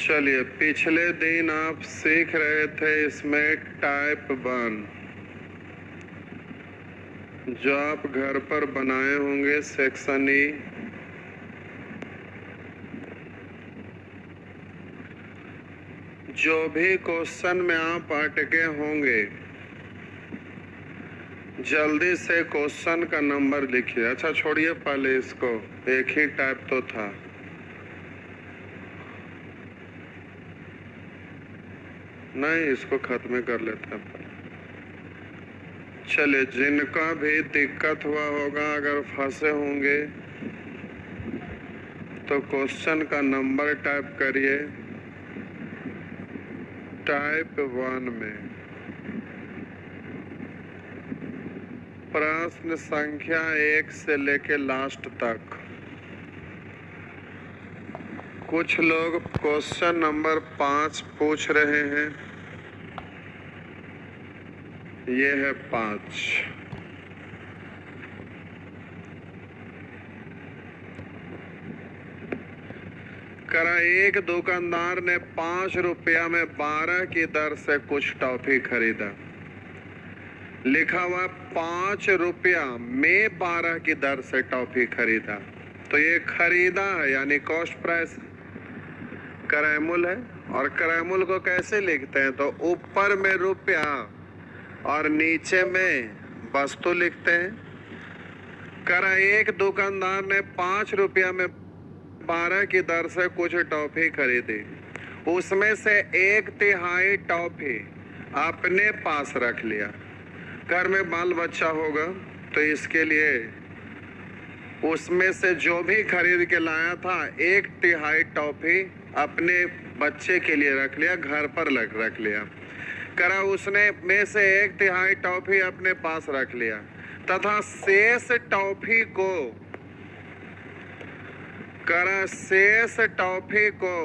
चलिए, पिछले दिन आप सीख रहे थे इसमें टाइप 1 जो आप घर पर बनाए होंगे सेक्शन ई। जो भी क्वेश्चन में आप अटके होंगे जल्दी से क्वेश्चन का नंबर लिखिए। अच्छा छोड़िए पहले इसको, एक ही टाइप तो था। नहीं, इसको खत्म कर लेते हैं। चलिए, जिनका भी दिक्कत हुआ होगा, अगर फंसे होंगे तो क्वेश्चन का नंबर टाइप करिए। टाइप 1 में प्रश्न संख्या 1 से लेके लास्ट तक कुछ लोग क्वेश्चन नंबर 5 पूछ रहे हैं। ये है 5। करा, एक दुकानदार ने 5 रुपया में 12 की दर से कुछ टॉफी खरीदा। लिखा हुआ 5 रुपया में 12 की दर से टॉफी खरीदा, तो ये खरीदा है यानी कॉस्ट प्राइस क्रयमूल्य है। और क्रयमूल्य को कैसे लिखते हैं, तो ऊपर में रुपया और नीचे में वस्तु लिखते हैं। करा, एक दुकानदार ने 5 रुपया में 12 की दर से कुछ टॉफी खरीदी। उसमें से 1/3 टॉफी अपने पास रख लिया। घर में बाल बच्चा होगा तो इसके लिए उसमें से जो भी खरीद के लाया था 1/3 टॉफी अपने बच्चे के लिए रख लिया, घर पर रख लिया। करा, उसने में से 1/3 टॉफी अपने पास रख लिया तथा शेष टॉफी को शेष टॉफी को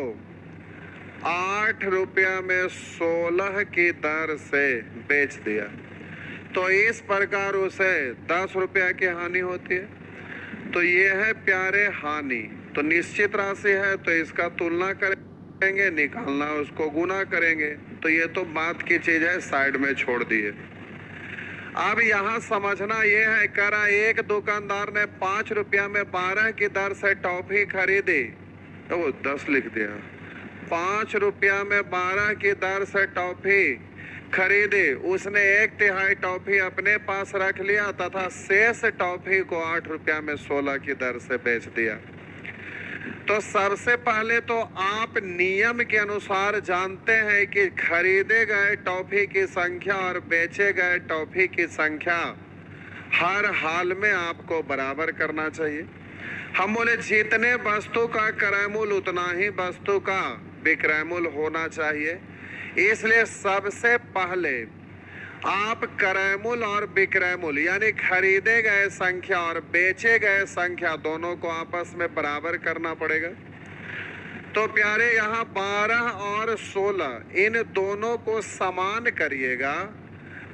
8 रुपया में 16 की दर से बेच दिया। तो इस प्रकार उसे 10 रुपया की हानि होती है। तो ये है प्यारे हानि। तो निश्चित राशि है तो इसका तुलना करेंगे, निकालना उसको गुना करेंगे। तो ये तो बात की चीज है, साइड में छोड़ दिए। अब यहाँ समझना ये है, करा, एक दुकानदार ने 5 रुपया में 12 की दर से टॉफी खरीदी। तो वो 10 लिख दिया। 5 रुपया में 12 की दर से टॉफी खरीदी। उसने 1/3 टॉफी अपने पास रख लिया तथा शेष टॉफी को 8 रुपया में 16 की दर से बेच दिया। तो सबसे पहले तो आप नियम के अनुसार जानते हैं कि खरीदे गए टॉफी की संख्या और बेचे गए टॉफी की संख्या हर हाल में आपको बराबर करना चाहिए। हम बोले जितने वस्तु का क्रयमूल्य उतना ही वस्तु का विक्रयमूल्य होना चाहिए। इसलिए सबसे पहले आप क्रयमूल्य और विक्रयमूल्य यानी खरीदे गए संख्या और बेचे गए संख्या दोनों को आपस में बराबर करना पड़ेगा। तो प्यारे, यहाँ 12 और 16 इन दोनों को समान करिएगा।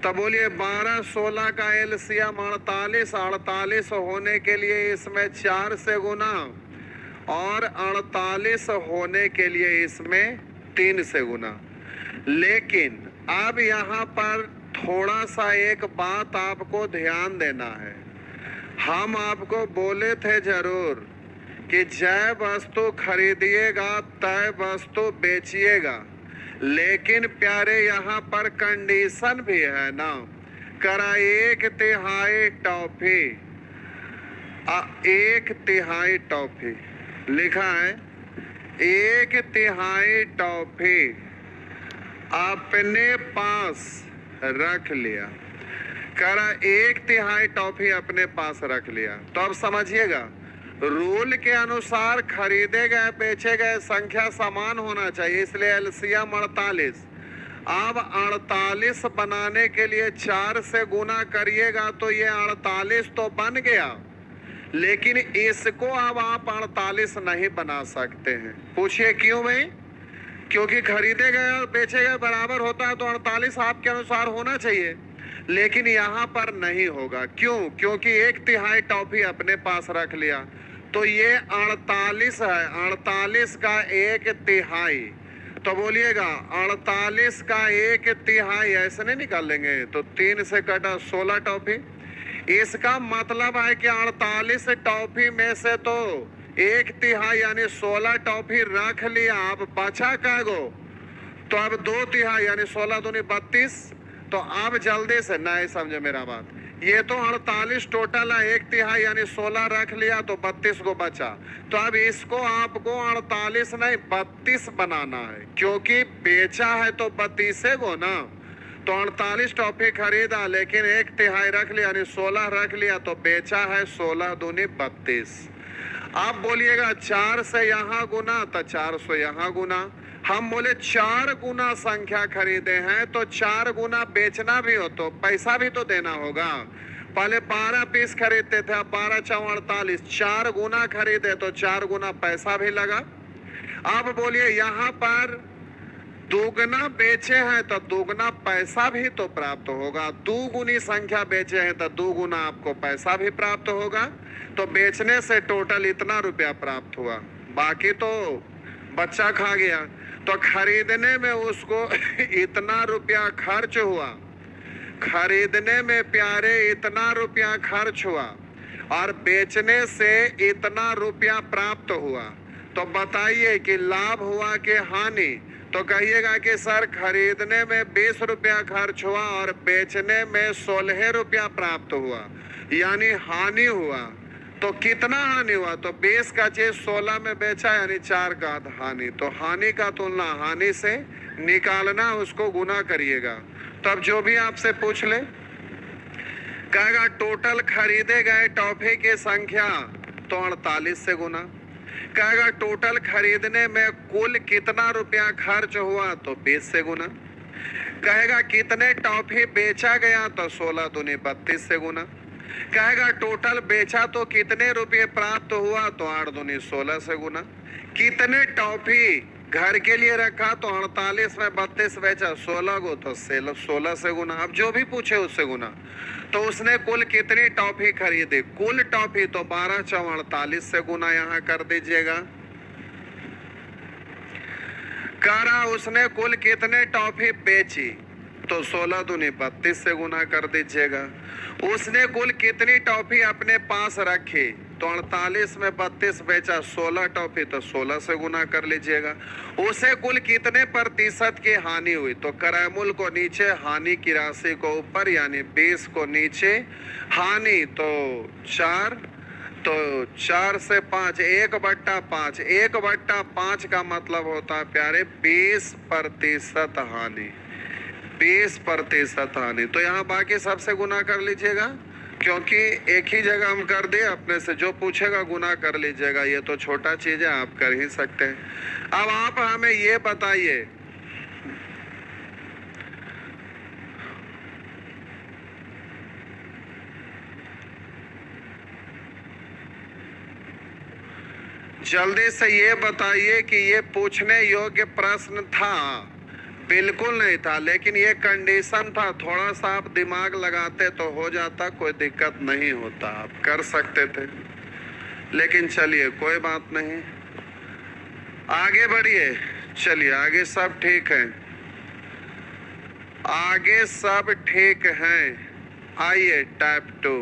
तब बोलिए 12 16 का एलसीएम 48। 48 होने के लिए इसमें 4 से गुना और 48 होने के लिए इसमें 3 से गुना। लेकिन अब यहाँ पर थोड़ा सा एक बात आपको ध्यान देना है। हम आपको बोले थे जरूर कि जय वस्तु खरीदिएगा तय वस्तु बेचिएगा। लेकिन प्यारे, यहाँ पर कंडीशन भी है ना। करा, 1/3 टॉफी 1/3 टॉफी लिखा है। 1/3 टॉफी अपने पास रख लिया। करा, 1/3 टॉफी अपने पास रख लिया। तो अब समझिएगा, रूल के अनुसार खरीदे गए बेचे गए संख्या समान होना चाहिए। इसलिए एलसीएम 48। अब 48 बनाने के लिए 4 से गुना करिएगा तो ये 48 तो बन गया, लेकिन इसको अब आप 48 नहीं बना सकते हैं। पूछिए क्यों भाई? क्योंकि खरीदे गए और बेचे गए बराबर होता है तो 48 आपके अनुसार होना चाहिए, लेकिन यहाँ पर नहीं होगा। क्यों? क्योंकि 1/3 टॉफी अपने पास रख लिया। तो ये 48 है, 48 का 1/3 तो बोलिएगा 48 का 1/3 ऐसे नहीं निकाल लेंगे, तो 3 से कटा 16 टॉफी। इसका मतलब है कि 48 टॉफी में से तो 1/3 यानी 16 टॉफी रख लिया, अब बचा कैगो, तो अब 2/3 यानी 16 दूनी 32। तो अब जल्दी से नहीं समझे मेरा बात, ये तो 48 टोटल है, 1/3 यानी 16 रख लिया तो 32 को बचा। तो अब इसको आपको 48 नहीं 32 बनाना है, क्योंकि बेचा है तो 32 को ना। तो 48 टॉफी खरीदा लेकिन 1/3 रख लिया यानी 16 रख लिया, तो बेचा है 16 दूनी 32। आप बोलिएगा 4 से यहाँ गुना, तो 400 यहाँ गुना। हम बोले 4 गुना संख्या खरीदे हैं, तो 4 गुना बेचना भी हो तो पैसा भी तो देना होगा। पहले 12 पीस खरीदते थे, अब 12 × 48, 4 गुना खरीदे तो 4 गुना पैसा भी लगा। अब बोलिए यहाँ पर दुगना बेचे हैं तो दुगना पैसा भी तो प्राप्त होगा, दुगुनी संख्या बेचे हैं तो दुगुना आपको पैसा भी प्राप्त होगा। तो बेचने से टोटल इतना रुपया प्राप्त हुआ, बाकी तो बच्चा खा गया। तो खरीदने में उसको इतना रुपया खर्च हुआ, खरीदने में प्यारे इतना रुपया खर्च हुआ और बेचने से इतना रुपया प्राप्त हुआ। तो बताइए कि लाभ हुआ कि हानि? तो कहिएगा कि सर खरीदने में 20 रुपया खर्च हुआ और बेचने में 16 रुपया प्राप्त हुआ, यानी हानि हुआ। तो कितना हानि हुआ? तो 20 का चीज 16 में बेचा यानी 4 का हानि। तो हानि का तुलना हानि से निकालना, उसको गुना करिएगा। तब जो भी आपसे पूछ ले, कहेगा टोटल खरीदे गए टॉफी की संख्या, तो 48 से गुना। कहेगा टोटल खरीदने में कुल कितना रुपया खर्च हुआ, तो 20 से गुना। कहेगा कितने टॉफी बेचा गया, तो 16 दूनी 32 से गुना। कहेगा टोटल बेचा तो कितने रुपये प्राप्त हुआ, तो 8 दूनी 16 से गुना। कितने टॉफी घर के लिए रखा, तो 48 में 32 बेचा 16 को, तो 16 से गुना। अब जो भी पूछे उससे गुना। तो उसने कुल कितनी टॉफी खरीदी, कुल टॉफी, तो 12 × 48 से गुना यहाँ कर दीजिएगा। करा उसने कुल कितने टॉफी बेची, तो 16 दूनी 32 से गुना कर दीजिएगा। उसने कुल कितनी टॉफी अपने पास रखी, तो 48 में 32 बेचा 16 टॉफी, तो 16 से गुना कर लीजिएगा। उसे कुल कितने प्रतिशत की हानि हुई, तो क्रयमूल्य को नीचे, हानि की राशि को ऊपर, यानी 20 को नीचे, हानि तो 4, तो 4 से 5, 1/5। 1/5 का मतलब होता है प्यारे 20% हानि, 20% हानि। तो यहाँ बाकी सबसे गुना कर लीजिएगा, क्योंकि एक ही जगह हम कर दिए, अपने से जो पूछेगा गुना कर लीजिएगा। ये तो छोटा चीज है, आप कर ही सकते हैं। अब आप हमें ये बताइए, जल्दी से ये बताइए कि ये पूछने योग्य प्रश्न था? बिल्कुल नहीं था, लेकिन ये कंडीशन था, थोड़ा सा आप दिमाग लगाते तो हो जाता, कोई दिक्कत नहीं होता, आप कर सकते थे। लेकिन चलिए कोई बात नहीं, आगे बढ़िए। चलिए आगे सब ठीक है, आगे सब ठीक हैं। आइए टाइप 2।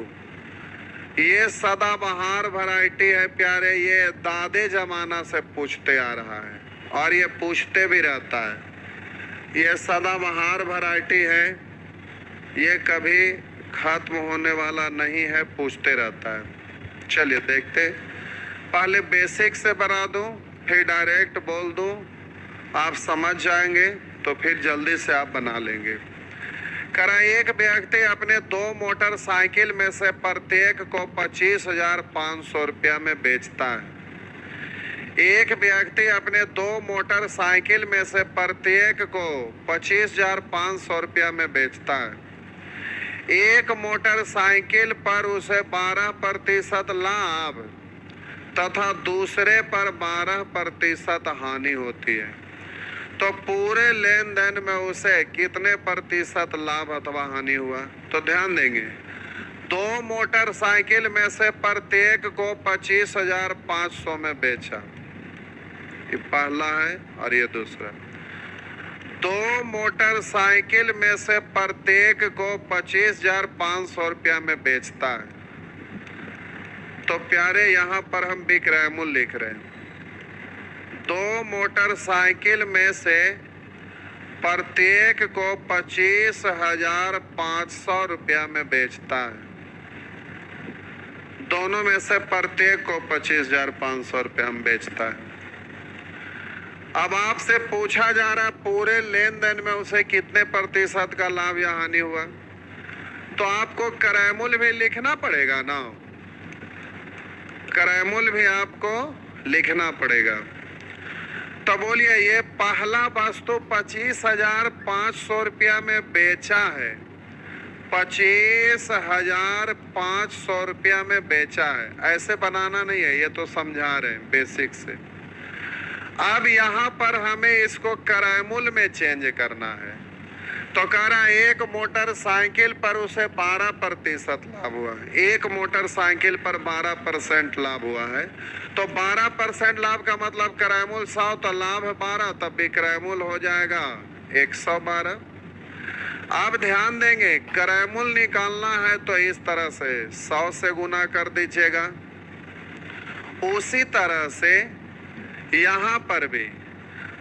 ये सदाबहार वैरायटी है प्यारे, ये दादे जमाना से पूछते आ रहा है और ये पूछते भी रहता है। ये सदाबहार वैरायटी है, ये कभी खत्म होने वाला नहीं है, पूछते रहता है। चलिए देखते, पहले बेसिक से बना दूं, फिर डायरेक्ट बोल दूं, आप समझ जाएंगे तो फिर जल्दी से आप बना लेंगे। करा एक व्यक्ति अपने 2 मोटरसाइकिल में से प्रत्येक को 25,500 रुपया में बेचता है। एक व्यक्ति अपने 2 मोटरसाइकिल में से प्रत्येक को 25,500 रुपया में बेचता है। एक मोटरसाइकिल पर उसे 12% लाभ तथा दूसरे पर 12% हानि होती है। तो पूरे लेन देन में उसे कितने प्रतिशत लाभ अथवा हानि हुआ? तो ध्यान देंगे, 2 मोटरसाइकिल में से प्रत्येक को 25,500 में बेचा, ये पहला है और ये दूसरा। दो मोटरसाइकिल में से प्रत्येक को 25,500 रुपया में बेचता है। तो प्यारे यहाँ पर हम विक्रय मूल्य लिख रहे हैं। दो मोटरसाइकिल में से प्रत्येक को 25,500 रुपया में बेचता है। दोनों में से प्रत्येक को 25,500 रुपया में बेचता है। अब आपसे पूछा जा रहा है पूरे लेन देन में उसे कितने प्रतिशत का लाभ या हानि हुआ, तो आपको क्रय मूल्य भी लिखना पड़ेगा ना, क्रय मूल्य भी आपको लिखना पड़ेगा। तो बोलिए ये पहला वस्तु 25,500 रुपया में बेचा है, 25,500 रुपया में बेचा है। ऐसे बनाना नहीं है, ये तो समझा रहे हैं बेसिक से। अब यहाँ पर हमें इसको क्रय मूल्य में चेंज करना है। तो कह रहा है एक मोटरसाइकिल पर उसे 12% लाभ हुआ है। एक मोटरसाइकिल पर 12% लाभ हुआ है। तो 12% लाभ का मतलब क्रय मूल्य 100, तो लाभ 12, तब विक्रय मूल्य हो जाएगा 112। आप ध्यान देंगे क्रय मूल्य निकालना है तो इस तरह से 100 से गुना कर दीजिएगा। उसी तरह से यहाँ पर भी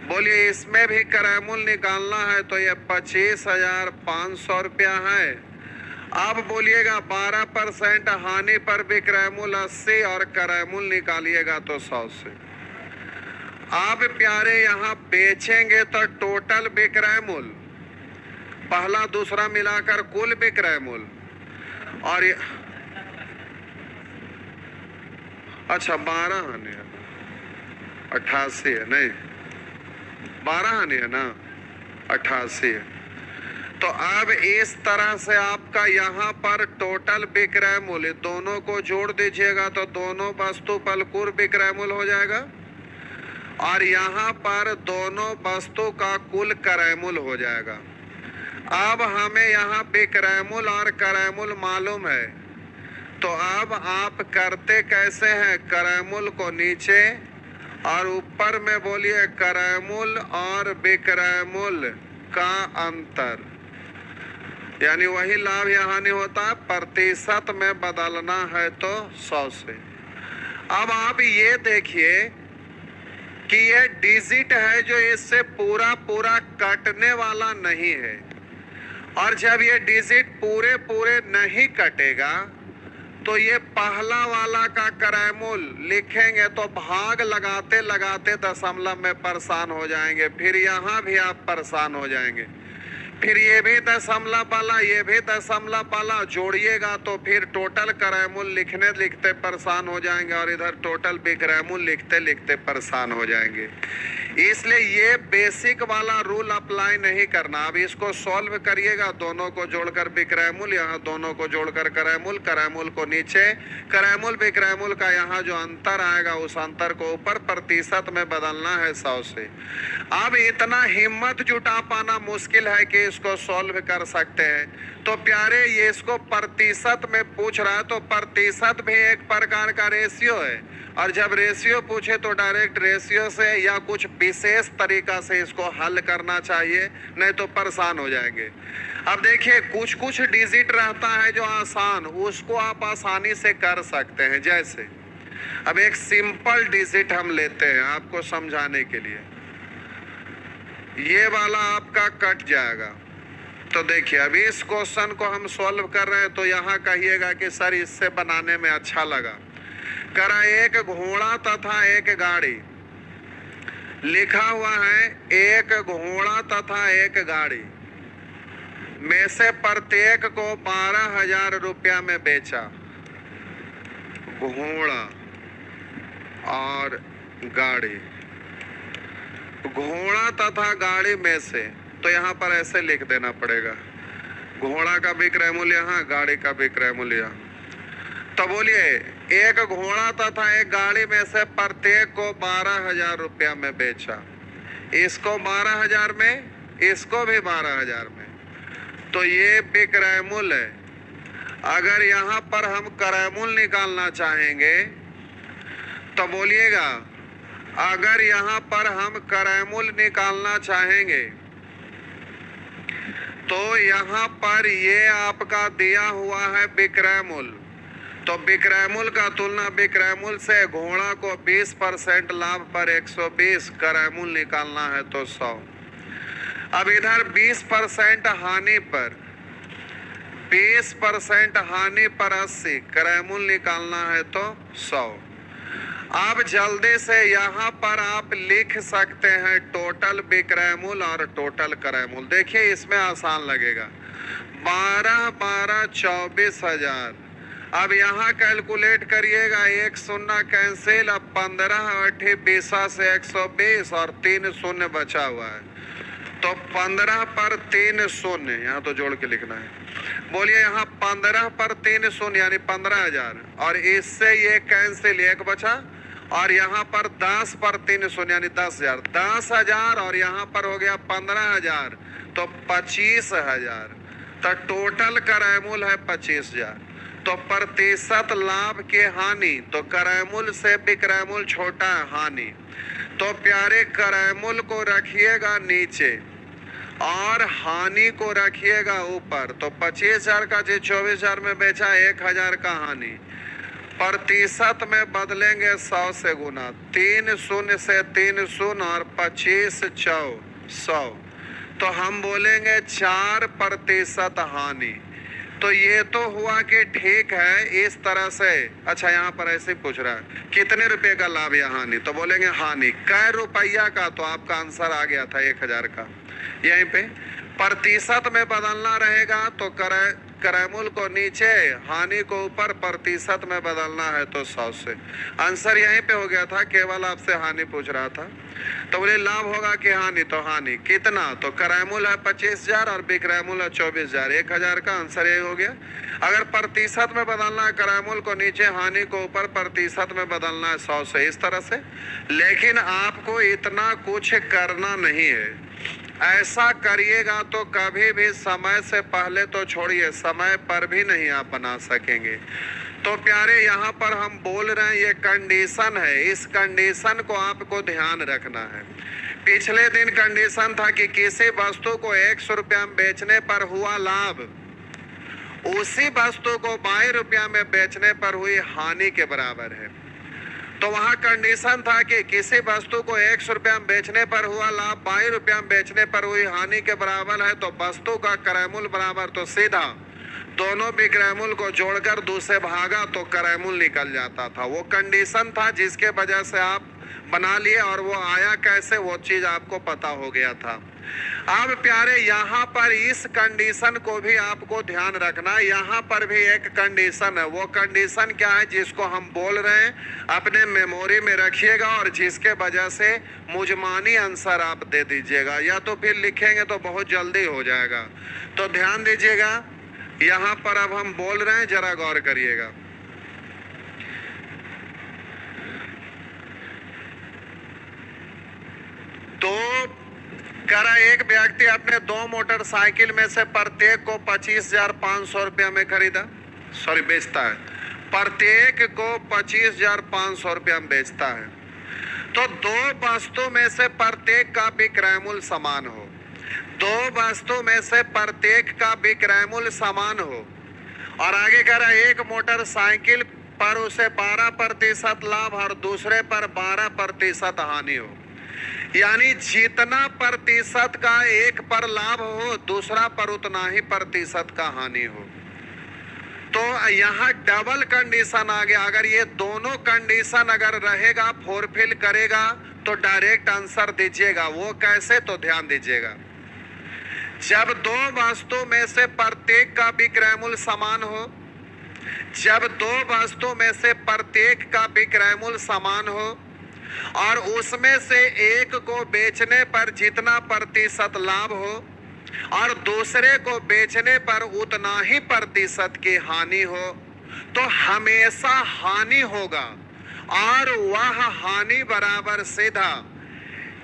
बोलिए इसमें भी क्रय मूल्य निकालना है तो ये 25,500 रुपया है। अब बोलिएगा 12% हानि पर विक्रय मूल्य 80 और क्रय मूल्य निकालिएगा तो 100 से। आप प्यारे यहाँ बेचेंगे तो टोटल विक्रय मूल्य पहला दूसरा मिलाकर कुल विक्रय मूल्य और अच्छा 12 हानि है, 88 है, नहीं 12 हानि है ना, 88 है। तो अब इस तरह से आपका यहाँ पर टोटल विक्रय मूल्य दोनों को जोड़ दीजिएगा तो दोनों वस्तु पर कुल विक्रय मूल्य हो जाएगा और यहाँ पर दोनों वस्तु का कुल क्रय मूल्य हो जाएगा। अब हमें यहाँ विक्रय मूल्य और क्रय मूल्य मालूम है, तो अब आप करते कैसे हैं, क्रय मूल्य को नीचे और ऊपर में बोलिए क्रय मूल्य और विक्रय मूल्य का अंतर, यानी वही लाभ या हानि होता है, प्रतिशत में बदलना है तो 100 से। अब आप ये देखिए कि ये डिजिट है जो इससे पूरा पूरा कटने वाला नहीं है, और जब ये डिजिट पूरे पूरे नहीं कटेगा तो ये पहला वाला का क्रय मूल्य लिखेंगे तो भाग लगाते लगाते दशमलव में परेशान हो जाएंगे, फिर यहाँ भी आप परेशान हो जाएंगे, फिर ये भी दशमलव वाला ये भी दशमलव वाला जोड़िएगा तो फिर टोटल क्रय मूल्य लिखने लिखते परेशान हो जाएंगे और इधर टोटल विक्रय मूल्य लिखते लिखते परेशान हो जाएंगे। इसलिए ये बेसिक वाला रूल अप्लाई नहीं करना। अब इसको सॉल्व करिएगा, दोनों को जोड़कर विक्रय मूल्य, यहाँ दोनों को जोड़कर क्रय मूल्य को नीचे, क्रय मूल्य विक्रय मूल्य का यहाँ जो अंतर आएगा उस अंतर को ऊपर प्रतिशत में बदलना है 100 से। अब इतना हिम्मत जुटा पाना मुश्किल है कि इसको सॉल्व कर सकते हैं। तो प्यारे ये इसको प्रतिशत में पूछ रहा है तो प्रतिशत भी एक प्रकार का रेशियो है, और जब रेशियो पूछे तो डायरेक्ट रेशियो से या कुछ विशेष तरीका से इसको हल करना चाहिए, नहीं तो परेशान हो जाएंगे। अब देखिए कुछ कुछ डिजिट रहता है जो आसान, उसको आप आसानी से कर सकते हैं। जैसे अब एक सिंपल डिजिट हम लेते हैं आपको समझाने के लिए, ये वाला आपका कट जाएगा। तो देखिए अभी इस क्वेश्चन को हम सॉल्व कर रहे हैं तो यहाँ कहिएगा कि सर इससे बनाने में अच्छा लगा। करा एक घोड़ा तथा एक गाड़ी, लिखा हुआ है एक घोड़ा तथा एक गाड़ी में से प्रत्येक को 12,000 रुपया में बेचा। घोड़ा और गाड़ी, घोड़ा तथा गाड़ी में से, तो यहाँ पर ऐसे लिख देना पड़ेगा, घोड़ा का विक्रय मूल्य यहाँ, गाड़ी का विक्रय मूल्य यहाँ। तो बोलिए एक घोड़ा तथा एक गाड़ी में से प्रत्येक को 12,000 रुपया में बेचा। इसको 12,000 में, इसको भी 12,000 में, तो ये विक्रय मूल्य है। अगर यहाँ पर हम क्रय मूल्य निकालना चाहेंगे तो बोलिएगा, अगर यहाँ पर हम क्रय मूल्य निकालना चाहेंगे तो यहाँ पर ये आपका दिया हुआ है विक्रय मूल्य, तो विक्रय मूल्य का तुलना विक्रय मूल्य से घोड़ा को 20% लाभ पर 120 क्रय मूल्य निकालना है तो 100। अब इधर 20% हानि पर 20% हानि पर 80 क्रय मूल्य निकालना है तो 100। अब जल्दी से यहाँ पर आप लिख सकते हैं टोटल विक्रय मूल्य और टोटल क्रय मूल्य। देखिए इसमें आसान लगेगा, 12 24,000। अब यहाँ कैलकुलेट करिएगा, एक शून्य कैंसिल, अब 15 8 20 से 120 और 3 शून्य बचा हुआ है, तो 15 पर 3 शून्य, यहाँ तो जोड़ के लिखना है। बोलिए यहाँ 15 पर 3 शून्य यानी 15,000, और इससे ये कैंसिल, एक बचा, और यहाँ पर 10 पर 3 शून्य यानी 10,000, 10,000 और यहाँ पर हो गया 15,000 तो 25,000, तो टोटल क्रय मूल्य है 25,000। तो प्रतिशत लाभ के हानि, तो क्रय मूल्य से विक्रय मूल्य छोटा है हानि, तो प्यारे क्रय मूल्य को रखिएगा नीचे और हानि को रखिएगा ऊपर। तो 25,000 का जो 24,000 में बेचा, 1,000 का हानि, प्रतिशत में बदलेंगे 100 से गुना, 3 शून्य से 3 शून्य और 25 चौ 100, तो हम बोलेंगे 4% हानि। तो ये तो हुआ कि ठीक है इस तरह से। अच्छा यहाँ पर ऐसे पूछ रहा है कितने रुपए का लाभ या हानि, तो बोलेंगे हानि कै रुपया का, तो आपका आंसर आ गया था 1,000 का। यहीं पे प्रतिशत में बदलना रहेगा तो क्रय मूल्य को नीचे, हानि को ऊपर, प्रतिशत में बदलना है तो 100 से। आंसर यहीं पे हो गया था, केवल आपसे हानि पूछ रहा था। तो बोले लाभ होगा कि हानि, तो हानि कितना, तो क्रय मूल्य है 25,000 और विक्रय मूल्य 24,000, 1,000 का आंसर यही हो गया। अगर प्रतिशत में बदलना है क्रय मूल्य को नीचे, हानि को ऊपर, प्रतिशत में बदलना है 100 से, इस तरह से। लेकिन आपको इतना कुछ करना नहीं है, ऐसा करिएगा तो कभी भी समय से पहले तो छोड़िए, समय पर भी नहीं आप बना सकेंगे। तो प्यारे यहाँ पर हम बोल रहे हैं ये कंडीशन है, इस कंडीशन को आपको ध्यान रखना है। पिछले दिन कंडीशन था कि किसी वस्तु को 100 रुपया में बेचने पर हुआ लाभ उसी वस्तु को 22 रुपया में बेचने पर हुई हानि के बराबर है। तो वहाँ कंडीशन था कि किसी वस्तु को 100 रुपया में बेचने पर हुआ लाभ 22 रुपया में बेचने पर हुई हानि के बराबर है, तो वस्तु का क्रय मूल्य बराबर, तो सीधा दोनों विक्रय मूल्य को जोड़कर 2 से भागा तो क्रय मूल्य निकल जाता था। वो कंडीशन था जिसके वजह से आप बना लिए, और वो आया कैसे वो चीज आपको पता हो गया था। अब प्यारे यहाँ पर इस कंडीशन को भी आपको ध्यान रखना, यहाँ पर भी एक कंडीशन है। वो कंडीशन क्या है जिसको हम बोल रहे हैं, अपने मेमोरी में रखिएगा, और जिसके वजह से मुजमानी आंसर आप दे दीजिएगा, या तो फिर लिखेंगे तो बहुत जल्दी हो जाएगा। तो ध्यान दीजिएगा, यहाँ पर अब हम बोल रहे हैं, जरा गौर करिएगा। तो करा एक व्यक्ति अपने 2 मोटरसाइकिल में से प्रत्येक को 25,500 रुपया में खरीदा, बेचता है। प्रत्येक को 25,500 रुपया में बेचता है। तो 2 वस्तु में से प्रत्येक का विक्रय मूल्य समान हो, 2 वस्तु में से प्रत्येक का विक्रय मूल्य समान हो, और आगे कह रहा है एक मोटरसाइकिल पर उसे 12% लाभ और दूसरे पर 12% हानि हो। यानी जितना प्रतिशत का एक पर लाभ हो, दूसरा पर उतना ही प्रतिशत का हानि हो। तो यहाँ डबल कंडीशन आ गया। अगर ये दोनों कंडीशन अगर रहेगा, फुलफिल करेगा, तो डायरेक्ट आंसर दीजिएगा। वो कैसे, तो ध्यान दीजिएगा। जब 2 वस्तु में से प्रत्येक का विक्रय मूल्य समान हो, जब 2 वस्तु में से प्रत्येक का विक्रय मूल्य समान हो, और उसमें से एक को बेचने पर जितना प्रतिशत लाभ हो और दूसरे को बेचने पर उतना ही प्रतिशत की हानि हो, तो हमेशा हानि होगा, और वह हानि बराबर सीधा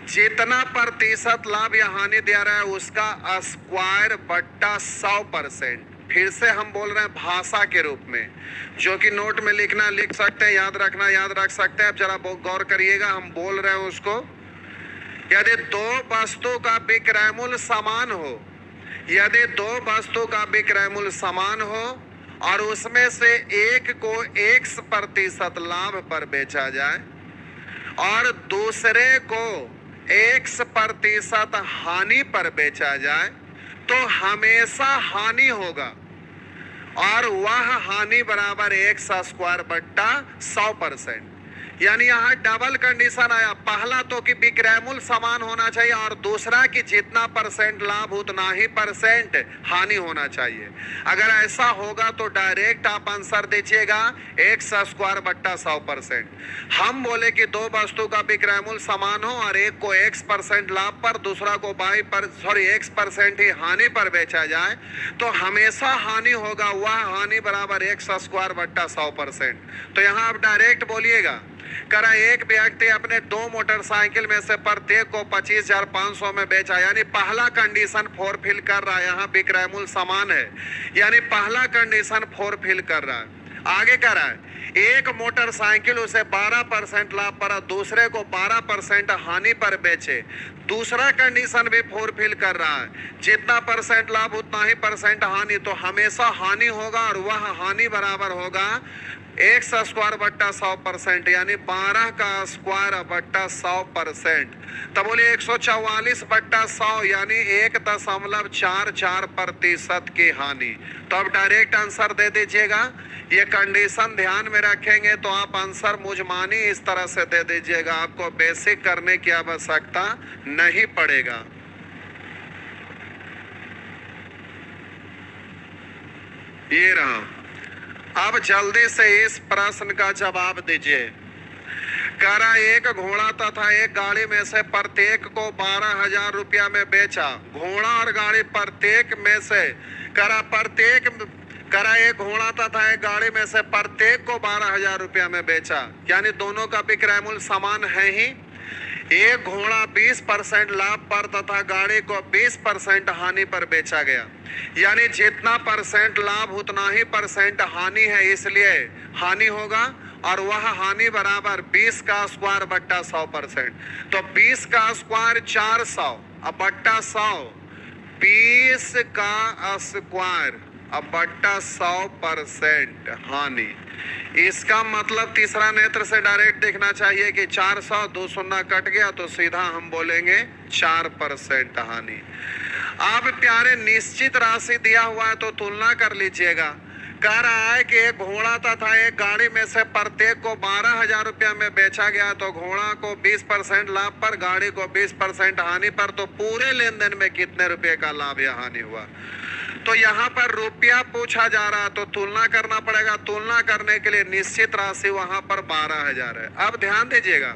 जितना प्रतिशत लाभ या हानि दे रहा है उसका स्क्वायर बट्टा 100%। फिर से हम बोल रहे हैं भाषा के रूप में, जो कि नोट में लिखना लिख सकते हैं, याद रखना याद रख सकते हैं। अब जरा गौर करिएगा, हम बोल रहे हैं उसको, यदि 2 वस्तु का विक्रय मूल्य समान हो, यदि दो वस्तु का विक्रय मूल्य समान हो और उसमें से एक को x% लाभ पर बेचा जाए और दूसरे को x% हानि पर बेचा जाए तो हमेशा हानि होगा और वह हानि बराबर x² बट्टा 100%। यानी यहाँ डबल कंडीशन आया, पहला तो कि विक्रय मूल्य समान होना चाहिए और दूसरा कि जितना % लाभ उतना ही % हानि होना चाहिए। अगर ऐसा होगा तो डायरेक्ट आप आंसर दीजिएगा x² बट्टा 100%। हम बोले कि दो वस्तु का विक्रय मूल्य समान हो और एक को x% लाभ पर दूसरा को x% ही हानि पर बेचा जाए तो हमेशा हानि होगा, वह हानि बराबर x² बट्टा 100%। तो यहाँ आप डायरेक्ट बोलिएगा करा एक व्यक्ति अपने दो मोटरसाइकिल में से प्रत्येक को 25,500 में बेचा, यानी पहला कंडीशन फुलफिल कर रहा है। यहाँ विक्रय मूल्य समान है यानी पहला कंडीशन फुलफिल कर रहा है। आगे कह रहा है एक मोटरसाइकिल उसे 12% लाभ पर दूसरे को 12% हानि पर बेचे, दूसरा कंडीशन भी फुलफिल कर रहा है, जितना % लाभ उतना ही % हानि, तो हमेशा हानि होगा और वह हानि बराबर होगा x² बट्टा 100% यानी 12 का स्क्वायर बट्टा 100%। तब बोलिए 144 बट्टा 100 यानी 1.44% की हानि। तो अब डायरेक्ट आंसर दे दीजिएगा। ये कंडीशन ध्यान में रखेंगे तो आप आंसर मुजमानी इस तरह से दे दीजिएगा, आपको बेसिक करने की आवश्यकता नहीं पड़ेगा। ये रहा, अब जल्दी से इस प्रश्न का जवाब दीजिए। कह रहा एक घोड़ा तथा एक गाड़ी में से प्रत्येक को 12,000 रुपया में बेचा। घोड़ा और गाड़ी प्रत्येक में से एक घोड़ा तथा एक गाड़ी में से प्रत्येक को 12,000 रुपया में बेचा, यानी दोनों का विक्रय मूल्य समान है ही। एक घोड़ा 20% लाभ पर तथा गाड़ी को 20% हानि पर बेचा गया, यानी जितना % लाभ उतना ही % हानि है, इसलिए हानि होगा और वह हानि बराबर 20 का स्क्वायर बट्टा 100%। तो 20 का स्क्वायर 400 अब बट्टा 100, 20 का स्क्वायर अब बट्टा 100% हानि। इसका मतलब तीसरा नेत्र से डायरेक्ट देखना चाहिए कि 400 2 शून्य कट गया तो सीधा हम बोलेंगे 4% हानि। अब प्यारे निश्चित राशि दिया हुआ है तो तुलना कर लीजिएगा। कह रहा है कि एक घोड़ा तथा एक गाड़ी में से प्रत्येक को 12,000 रुपया में बेचा गया, तो घोड़ा को 20% लाभ पर, गाड़ी को 20% हानि पर, तो पूरे लेन देन में कितने रुपए का लाभ या हानि हुआ। तो यहाँ पर रुपया पूछा जा रहा तो तुलना करना पड़ेगा। तुलना करने के लिए निश्चित राशि वहां पर 12,000 है। अब ध्यान दीजिएगा,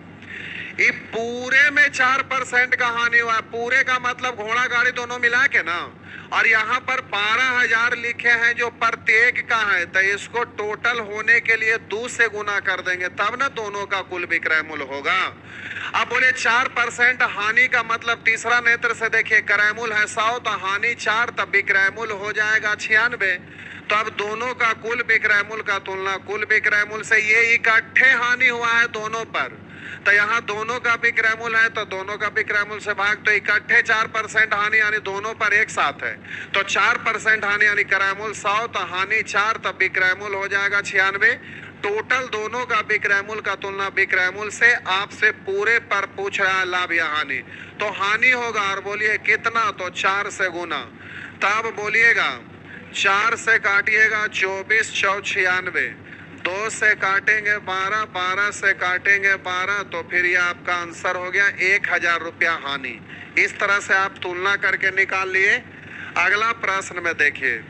ये पूरे में 4% का हानि हुआ है। पूरे का मतलब घोड़ा गाड़ी दोनों मिला के ना, और यहाँ पर 12,000 लिखे हैं जो प्रत्येक का है, तो इसको टोटल होने के लिए 2 से गुना कर देंगे तब ना दोनों का कुल विक्रय मूल्य होगा। अब बोले 4% हानि का मतलब तीसरा नेत्र से देखिए, क्रय मूल्य है 100 तो हानि 4, तब विक्रय मूल्य हो जाएगा 96। तो अब दोनों का कुल विक्रय मूल्य का तुलना कुल विक्रय मूल्य से, ये इकट्ठे हानि हुआ है दोनों पर, तो यहाँ दोनों का विक्रय मूल्य है तो दोनों का विक्रय मूल्य से भाग, तो इकट्ठे 4% हानि यानी दोनों पर एक साथ है, तो 4% हानि यानी क्रय मूल्य 100 तो हानि 4, तब विक्रय मूल्य हो जाएगा 96। टोटल दोनों का विक्रय मूल्य का तुलना विक्रय मूल्य से, आपसे पूरे पर पूछ रहा है लाभ या हानि, तो हानि होगा और बोलिए कितना, तो 4 से गुना। तब बोलिएगा 4 से काटिएगा 24 4 96, 2 से काटेंगे 12, 12 से काटेंगे 12, तो फिर ये आपका आंसर हो गया 1,000 रुपया हानि। इस तरह से आप तुलना करके निकाल लिए। अगला प्रश्न में देखिए,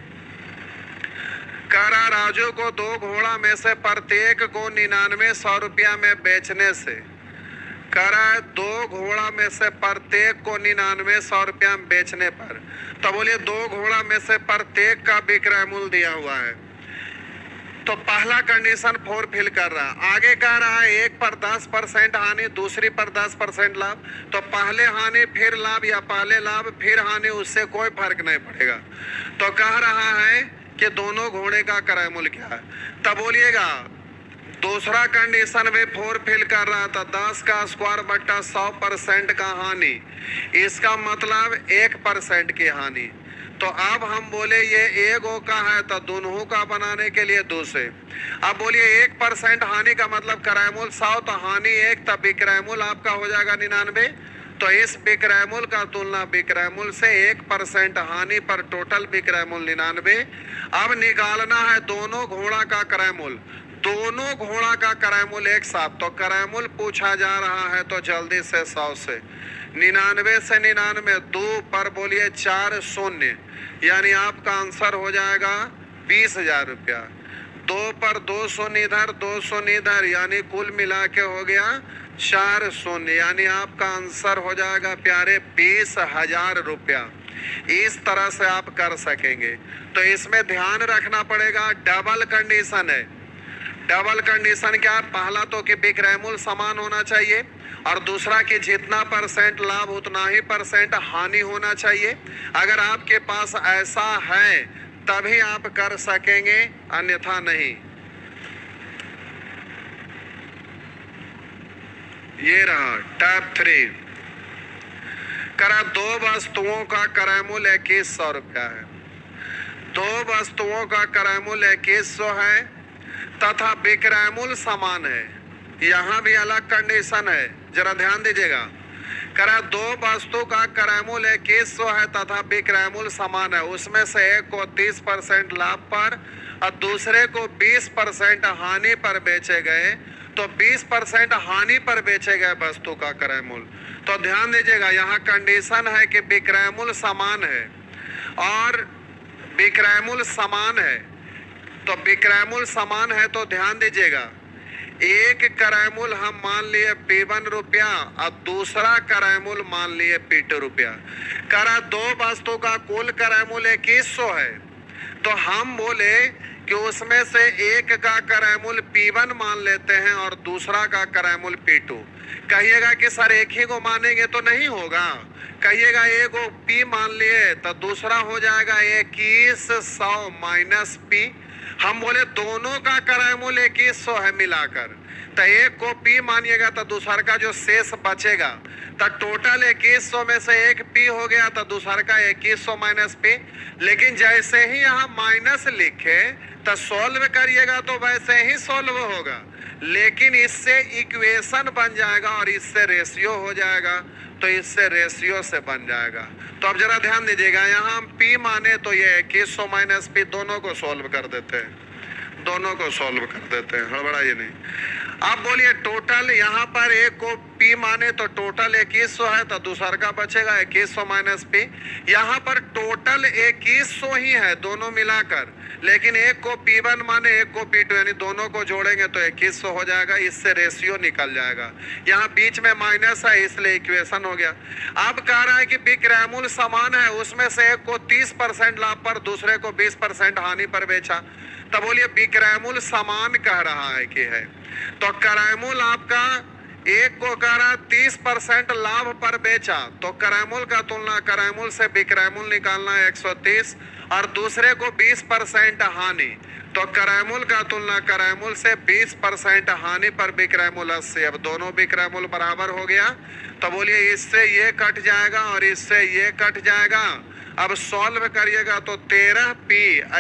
करा राजू को 2 घोड़ा में से प्रत्येक को 9900 रुपया में बेचने से, करा 2 घोड़ा में से प्रत्येक को 9900 रुपया में बेचने पर, तो बोलिए 2 घोड़ा में से प्रत्येक का विक्रय मूल्य दिया हुआ है, तो पहला कंडीशन फुलफिल कर रहा है। आगे कह रहा है एक पर 10% हानि, दूसरी पर 10% लाभ, तो पहले हानि फिर लाभ या पहले लाभ फिर हानि, उससे कोई फर्क नहीं पड़ेगा। तो कह रहा है कि दोनों घोड़े का क्रय मूल्य क्या है, तब बोलिएगा दूसरा कंडीशन भी फुलफिल कर रहा था, 10 का स्क्वायर बट्टा 100% का हानि, इसका मतलब 1% की हानि, तो अब हम बोले ये एगो का है तो दोनों का बनाने के लिए 2 से। अब बोलिए 1% हानि का मतलब क्रयमूल 100 तो हानि 1 तब विक्रयमूल आपका हो जाएगा 99। तो इस विक्रयमूल का तुलना विक्रयमूल से 1% हानि पर टोटल विक्रयमूल 99। अब निकालना है दोनों घोड़ा का क्रयमूल, दोनों घोड़ा का क्रयमूल एक साथ। तो क्रयमूल पूछा जा रहा है तो जल्दी से 100 से 99 से 99 2 पर बोलिए 4 शून्य, यानी आपका आंसर हो जाएगा 20,000 रुपया। 2 पर 2 शून्य इधर 2 शून्य इधर, यानी कुल मिला के हो गया 4 शून्य, यानी आपका आंसर हो जाएगा प्यारे 20,000 रुपया। इस तरह से आप कर सकेंगे। तो इसमें ध्यान रखना पड़ेगा, डबल कंडीशन है। डबल कंडीशन क्या है? पहला तो कि विक्रयमूल समान होना चाहिए और दूसरा कि जितना % लाभ उतना ही % हानि होना चाहिए। अगर आपके पास ऐसा है तभी आप कर सकेंगे, अन्यथा नहीं। ये रहा टैप 3 करा, 2 वस्तुओं का क्रयमूल 2100 रुपया है। 2 वस्तुओं का क्रयमूल 2100 है तथा विक्रयमूल समान है। यहाँ भी अलग कंडीशन है, जरा ध्यान दीजिएगा। करा 2 वस्तु का क्रयमूल 2100 है तथा विक्रयमूल समान है। उसमें से एक को 30% लाभ पर और दूसरे को 20% हानि पर बेचे गए। तो 20% हानि पर बेचे गए वस्तु का क्रयमूल। तो ध्यान दीजिएगा, यहाँ कंडीशन है कि विक्रयमूल समान है और विक्रयमूल समान है। तो विक्रयमूल समान है तो ध्यान दीजिएगा, एक क्रयमूल हम मान लिए P1 रुपया और दूसरा क्रयमूल मान लिए P2 रुपया। करा 2 वस्तु का कुल क्रयमूल 2100 है। तो हम बोले कि उसमें से एक का क्रयमूल P1 मान लेते हैं और दूसरा का क्रयमूल P2। कहिएगा कि सर एक ही को मानेंगे तो नहीं होगा, कहिएगा एक को P मान लिए तो दूसरा हो जाएगा 2100 माइनस P। हम बोले दोनों का क्रयमूल 2100 है मिलाकर, तो एक को P मानिएगा तो दूसरा का जो शेष बचेगा तो टोटल 2100 में से एक P हो गया तो दूसरा का 2100 माइनस P। लेकिन जैसे ही यहाँ माइनस लिखे तो सॉल्व करिएगा तो वैसे ही सॉल्व होगा, लेकिन इससे इक्वेशन बन जाएगा और इससे रेशियो हो जाएगा, तो इससे रेशियो से बन जाएगा। तो अब जरा ध्यान दीजिएगा, यहाँ हम P माने तो ये 2100 माइनस P दोनों को सॉल्व कर देते हैं, दोनों को सॉल्व कर देते हैं, हड़बड़ाइए नहीं। अब बोलिए टोटल, यहाँ पर एक को P माने तो टोटल 2100 है तो दूसरा का बचेगा 2100 माइनस P। यहाँ पर टोटल 2100 ही है दोनों मिलाकर, लेकिन एक को P1 माने एक को P2, यानी दोनों को जोड़ेंगे तो 2100 हो जाएगा, इससे रेशियो निकल जाएगा। यहाँ बीच में माइनस है इसलिए इक्वेशन हो गया। अब कह रहा है कि विक्रयमूल समान है, उसमें से एक को 30% लाभ पर दूसरे को 20% हानि पर बेचा। तो बोलिए विक्रयमूल समान कह रहा है कि है, तो क्रयमूल आपका एक को कह रहा 30% लाभ पर बेचा, तो क्रयमूल का तुलना क्रयमूल से विक्रयमूल निकालना है 130 और दूसरे को 20% हानि, तो क्रयमूल का तुलना क्रयमूल से 20% हानि पर विक्रयमूल 80। अब दोनों विक्रयमूल बराबर हो गया, तो बोलिए इससे ये कट जाएगा और इससे ये कट जाएगा। अब सॉल्व करिएगा तो 13P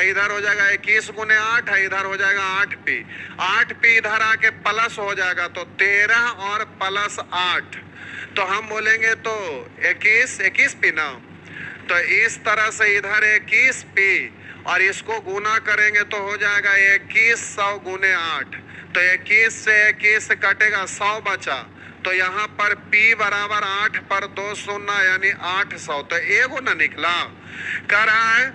इधर हो जाएगा 21 गुने 8 है, इधर हो जाएगा 8P, 8P इधर आके प्लस हो जाएगा तो 13 और प्लस 8, तो हम बोलेंगे तो 21P ना। तो इस तरह से इधर 21P और इसको गुना करेंगे तो हो जाएगा 2100 गुने 8, तो 21 से 21 कटेगा 100 बचा, तो यहाँ पर P बराबर 8 पर 2 शून्य यानी 800, तो एगो ना निकला। कह रहा है,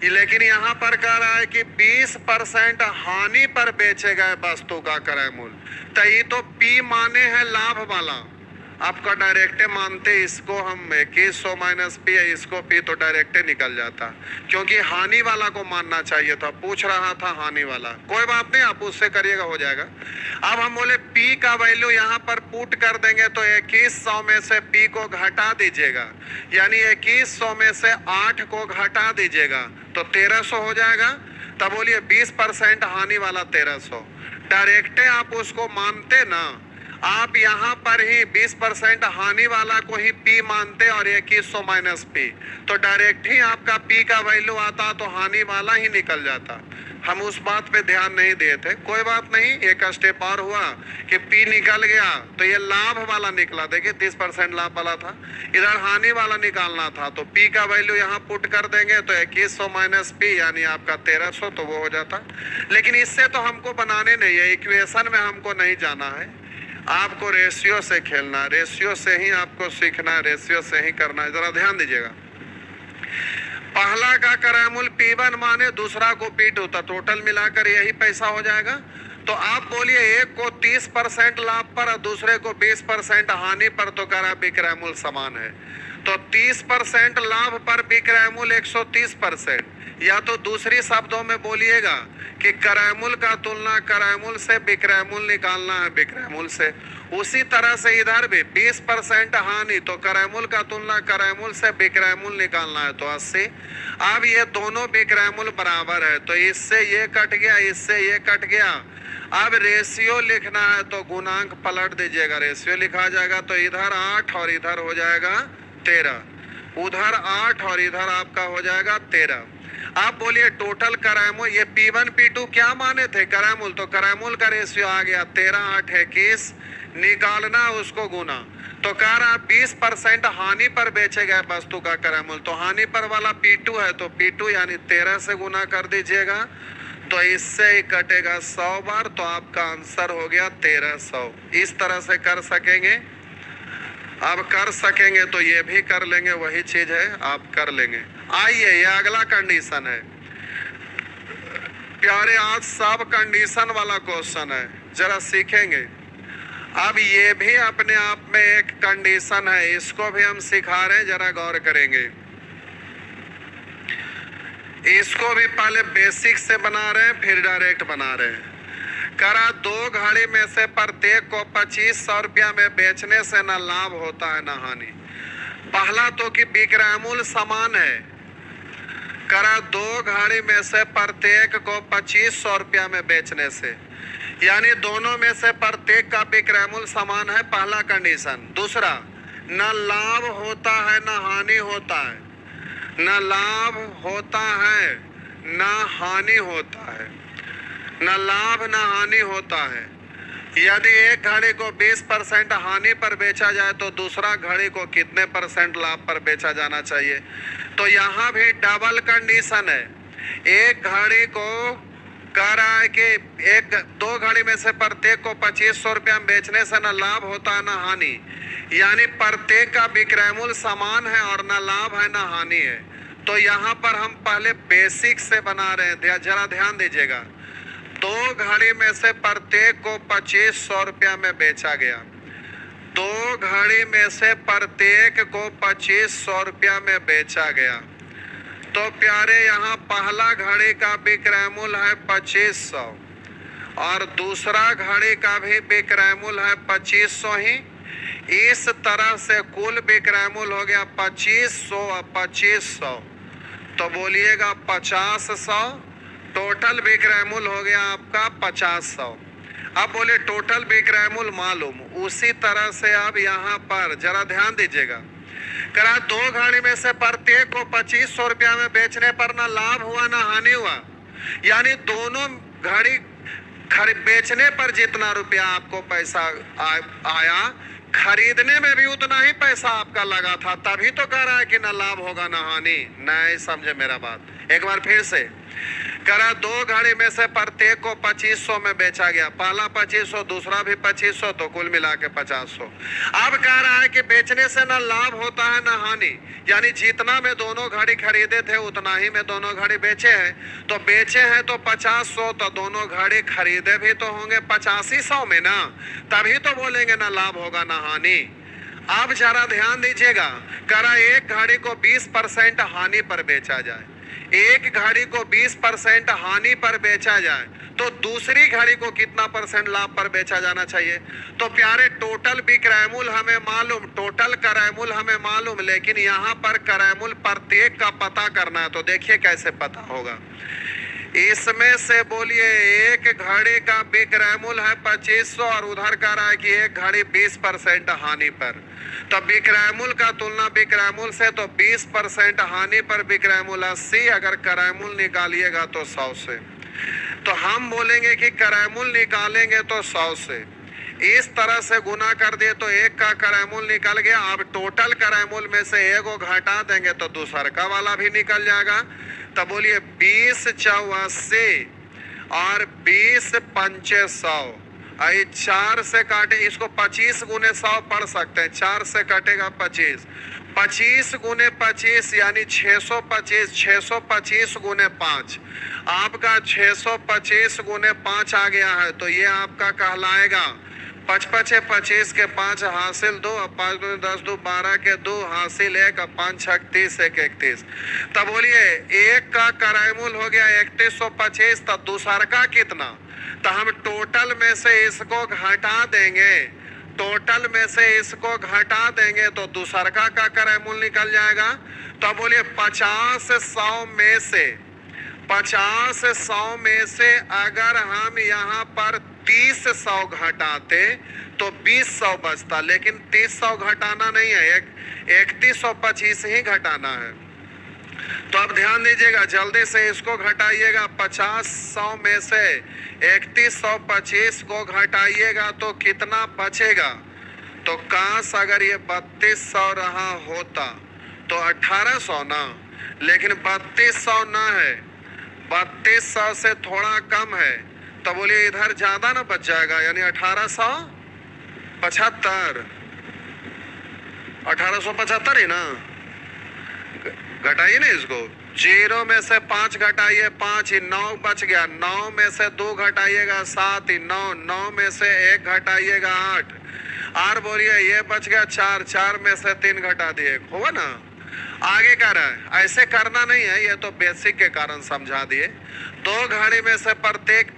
लेकिन यहाँ पर कह रहा है कि 20% हानि पर बेचे गए वस्तु का क्रयमूल, तो ये तो P माने है लाभ वाला, आपका डायरेक्टे मानते इसको हम 2100 माइनस P है, इसको P तो डायरेक्टे निकल जाता, क्योंकि हानि वाला को मानना चाहिए था, पूछ रहा था हानि वाला। कोई बात नहीं, आप उससे करिएगा हो जाएगा। अब हम बोले P का वैल्यू यहाँ पर पुट कर देंगे तो 2100 में से P को घटा दीजिएगा, यानी 2100 में से 8 को घटा दीजिएगा तो 1300 हो जाएगा। तब बोलिए 20% हानि वाला 1300, डायरेक्टे आप उसको मानते ना, आप यहाँ पर ही 20% हानि वाला को ही P मानते और 2100 माइनस P, तो डायरेक्ट ही आपका P का वैल्यू आता तो हानि वाला ही निकल जाता। हम उस बात पे ध्यान नहीं दिए थे, कोई बात नहीं। एक स्टेप और हुआ कि P निकल गया तो ये लाभ वाला निकला। देखिए 30% लाभ वाला था, इधर हानि वाला निकालना था, तो P का वैल्यू यहाँ पुट कर देंगे तो 2100 माइनस P यानी आपका 1300, तो वो हो जाता। लेकिन इससे तो हमको बनाने नहीं है, इक्वेशन में हमको नहीं जाना है, आपको रेशियो से खेलना, रेशियो से ही आपको सीखना है, रेशियो से ही करना है। जरा ध्यान दीजिएगा, पहला का क्रयमूल्य P1 माने दूसरा को P2, तो टोटल मिलाकर यही पैसा हो जाएगा। तो आप बोलिए एक को 30% लाभ पर और दूसरे को 20% हानि पर, तो करा विक्रयमूल्य समान है। तो 30% लाभ पर विक्रयमूल्य 130%, या तो दूसरी शब्दों में बोलिएगा कि क्रयमूल्य का तुलना क्रयमूल्य से, विक्रयमूल्य निकालना है विक्रयमूल्य से। उसी तरह से इधर भी 20% हानि, तो क्रयमूल्य का तुलना क्रयमूल्य से, विक्रयमूल्य निकालना है तो 80। अब ये दोनों विक्रयमूल्य बराबर है, तो इससे ये कट गया, इससे ये कट गया। अब रेशियो लिखना है तो गुणांक पलट दीजिएगा, रेशियो लिखा जाएगा तो इधर 8 और इधर हो जाएगा 13, उधर 8 और इधर आपका हो जाएगा 13। आप बोलिए टोटल क्रयमूल्य, ये P1 P2 क्या माने थे क्रयमूल्य, तो क्रयमूल्य का रेशियो आ गया 13 8 21, निकालना उसको गुना। तो कह रहा 20% हानि पर बेचे गए वस्तु का क्रयमूल्य, तो हानि पर वाला P2 है तो P2 यानी 13 से गुना कर दीजिएगा, तो इससे ही कटेगा 100 बार, तो आपका आंसर हो गया 1300। इस तरह से कर सकेंगे, अब कर सकेंगे तो ये भी कर लेंगे, वही चीज है आप कर लेंगे। आइए ये अगला कंडीशन है प्यारे, आज सब कंडीशन वाला क्वेश्चन है, जरा सीखेंगे। अब ये भी अपने आप में एक कंडीशन है, इसको भी हम सिखा रहे हैं, जरा गौर करेंगे। इसको भी पहले बेसिक से बना रहे हैं फिर डायरेक्ट बना रहे हैं। करा दो घड़ी में से प्रत्येक को 2500 रुपया में बेचने से न लाभ होता है न हानि। पहला तो कि विक्रयमूल्य समान है, करा दो घड़ी में से प्रत्येक को 2500 रुपया में बेचने से, यानी दोनों में से प्रत्येक का विक्रयमूल्य समान है, पहला कंडीशन। दूसरा, न लाभ होता है न हानि होता है, न लाभ होता है न हानि होता है, न लाभ न हानि होता है। यदि एक घड़ी को 20% हानि पर बेचा जाए तो दूसरा घड़ी को कितने % लाभ पर बेचा जाना चाहिए। तो यहाँ भी डबल कंडीशन है, एक घड़ी को कह रहा है कि दो घड़ी में से प्रत्येक को 2500 रुपया में बेचने से न लाभ होता है न हानि, यानी प्रत्येक का विक्रयमूल्य समान है और न लाभ है न हानि है। तो यहाँ पर हम पहले बेसिक से बना रहे हैं, जरा ध्यान दीजिएगा। दो घड़ी में से प्रत्येक को 2500 रुपया में बेचा गया, दो घड़ी में से प्रत्येक को 2500 रुपया में बेचा गया। तो प्यारे यहाँ पहला घड़ी का विक्रयमूल्य है 2500 और दूसरा घड़ी का भी विक्रयमूल्य है 2500 ही। इस तरह से कुल विक्रयमूल्य हो गया 2500 और 2500, तो बोलिएगा 5000। टोटल विक्रयमूल्य हो गया आपका 5000। अब बोले टोटल विक्रयमूल्य मालूम, उसी तरह से अब यहाँ पर जरा ध्यान दीजिएगा। करा दो घड़ी में से प्रत्येक को 2500 रुपया में बेचने पर ना लाभ हुआ ना हानि हुआ, यानी दोनों घड़ी बेचने पर जितना रुपया आपको पैसा आया, खरीदने में भी उतना ही पैसा आपका लगा था, तभी तो कह रहा है कि ना लाभ होगा ना हानि। नहीं समझे मेरा बात, एक बार फिर से करा दो घड़ी में से प्रत्येक को 2500 में बेचा गया, पहला 2500 दूसरा भी 2500, तो कुल मिला के 5000। अब कह रहा है कि बेचने से ना लाभ होता है ना हानि, यानी जितना में दोनों घड़ी खरीदे थे उतना ही में दोनों घड़ी बेचे हैं, तो बेचे हैं तो 5000, तो दोनों घड़ी खरीदे भी तो होंगे 8500 में ना, तभी तो बोलेंगे ना लाभ होगा ना हानि। अब जरा ध्यान दीजिएगा, करा एक घड़ी को 20% हानि पर बेचा जाए, एक घड़ी को 20% हानि पर बेचा जाए, तो दूसरी घड़ी को कितना % लाभ पर बेचा जाना चाहिए। तो प्यारे टोटल विक्रयमूल्य हमें मालूम, टोटल क्रयमूल्य हमें मालूम, लेकिन यहाँ पर क्रयमूल्य प्रत्येक का पता करना है। तो देखिए कैसे पता होगा। इसमें से बोलिए एक घड़ी का विक्रय मूल्य है 2500 और उधर कह रहा है कि एक घड़ी 20% हानि पर। तो विक्रय मूल्य का तुलना विक्रय मूल्य से, तो 20% हानि पर विक्रय मूल्य 80, अगर क्रय मूल्य निकालिएगा तो 100 से। तो हम बोलेंगे कि क्रय मूल्य निकालेंगे तो 100 से इस तरह से गुना कर दिए तो एक का क्रय मूल्य निकल गया। अब टोटल क्रय मूल्य में से एक को घटा देंगे तो दूसरा का वाला भी निकल जाएगा। तो बोलिए 20 चौक 80 और 20 पंचे 100, 4 से काटे, इसको 25 गुने 100 पढ़ सकते हैं, 4 से कटेगा 25, 25 गुने 25 यानी 625, 625 गुने 5, आपका 625 गुने 5 आ गया है। तो ये आपका कहलाएगा 55 है, 25 के 5 हासिल 2, अब 5 दूनी 10, 2 12 के 2 हासिल 1, अब 5 6 30, 1 31। तब बोलिए एक का क्रय मूल्य हो गया 3125, तब दूसरा का कितना? तो हम टोटल में से इसको घटा देंगे, टोटल में से इसको घटा देंगे तो दूसरा का क्रय मूल्य निकल जाएगा। तो बोलिए 50 100 में से, 50 100 में से अगर हम यहाँ पर 30 100 घटाते तो 2000 बचता, लेकिन 3000 घटाना नहीं है, 3125 ही घटाना है। तो अब ध्यान दीजिएगा, जल्दी से इसको घटाइएगा। 50 100 में से 3125 को घटाइएगा तो कितना बचेगा? तो काश अगर ये 3200 रहा होता तो 1800 ना, लेकिन 3200 ना है, 3200 से थोड़ा कम है। तो बोलिए इधर ज्यादा ना बच जाएगा, यानी 1875, 1875 ही ना। घटाइए ना इसको, 0 में से 5 घटाइए 5 ही 9 बच गया, 9 में से 2 घटाइएगा 7 ही 9, 9 में से 1 घटाइएगा 8, और बोलिए ये बच गया 4, 4 में से 3 घटा दिए, होगा ना। आगे कर रहा है, ऐसे करना नहीं है, ये तो बेसिक के कारण समझा दिए। 2 घड़ी में से प्रत्येक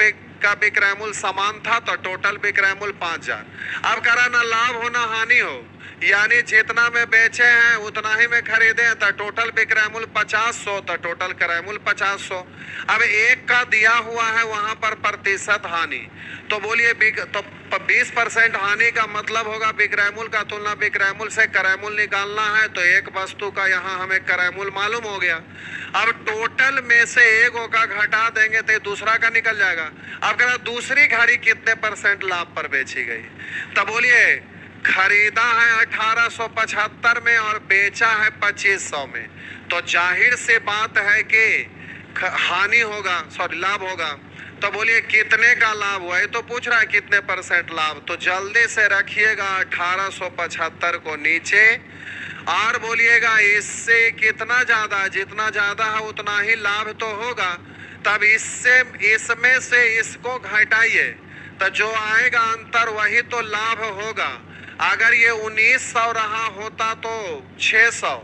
का विक्रय मूल्य समान था तो टोटल विक्रय मूल्य 5000। अब करा ना लाभ हो ना हानि हो, यानी जितना में बेचे हैं उतना ही में खरीदे हैं, तो टोटल विक्रय मूल्य 5000, तो टोटल क्रय मूल्य 5000। अब एक का दिया हुआ है वहां पर प्रतिशत हानि, तो बोलिए तो 20% हानि का मतलब होगा विक्रय मूल्य का तुलना विक्रय मूल्य से क्रय मूल्य निकालना है। तो एक वस्तु का यहाँ हमें क्रय मूल्य मालूम हो गया। अब टोटल में से एक का घटा देंगे तो दूसरा का निकल जाएगा। अब कह दूसरी घड़ी कितने % लाभ पर बेची गई? तब बोलिए खरीदा है 1875 में और बेचा है 2500 में, तो जाहिर से बात है कि हानि होगा, सॉरी लाभ होगा। तो बोलिए कितने का लाभ हुआ? ये तो पूछ रहा है कितने % लाभ, तो जल्दी से रखिएगा 1875 को नीचे और बोलिएगा इससे कितना ज्यादा, जितना ज्यादा है उतना ही लाभ तो होगा। तब इसमें से इसको घटाइए तो जो आएगा अंतर वही तो लाभ होगा। अगर ये 1900 रहा होता तो 600,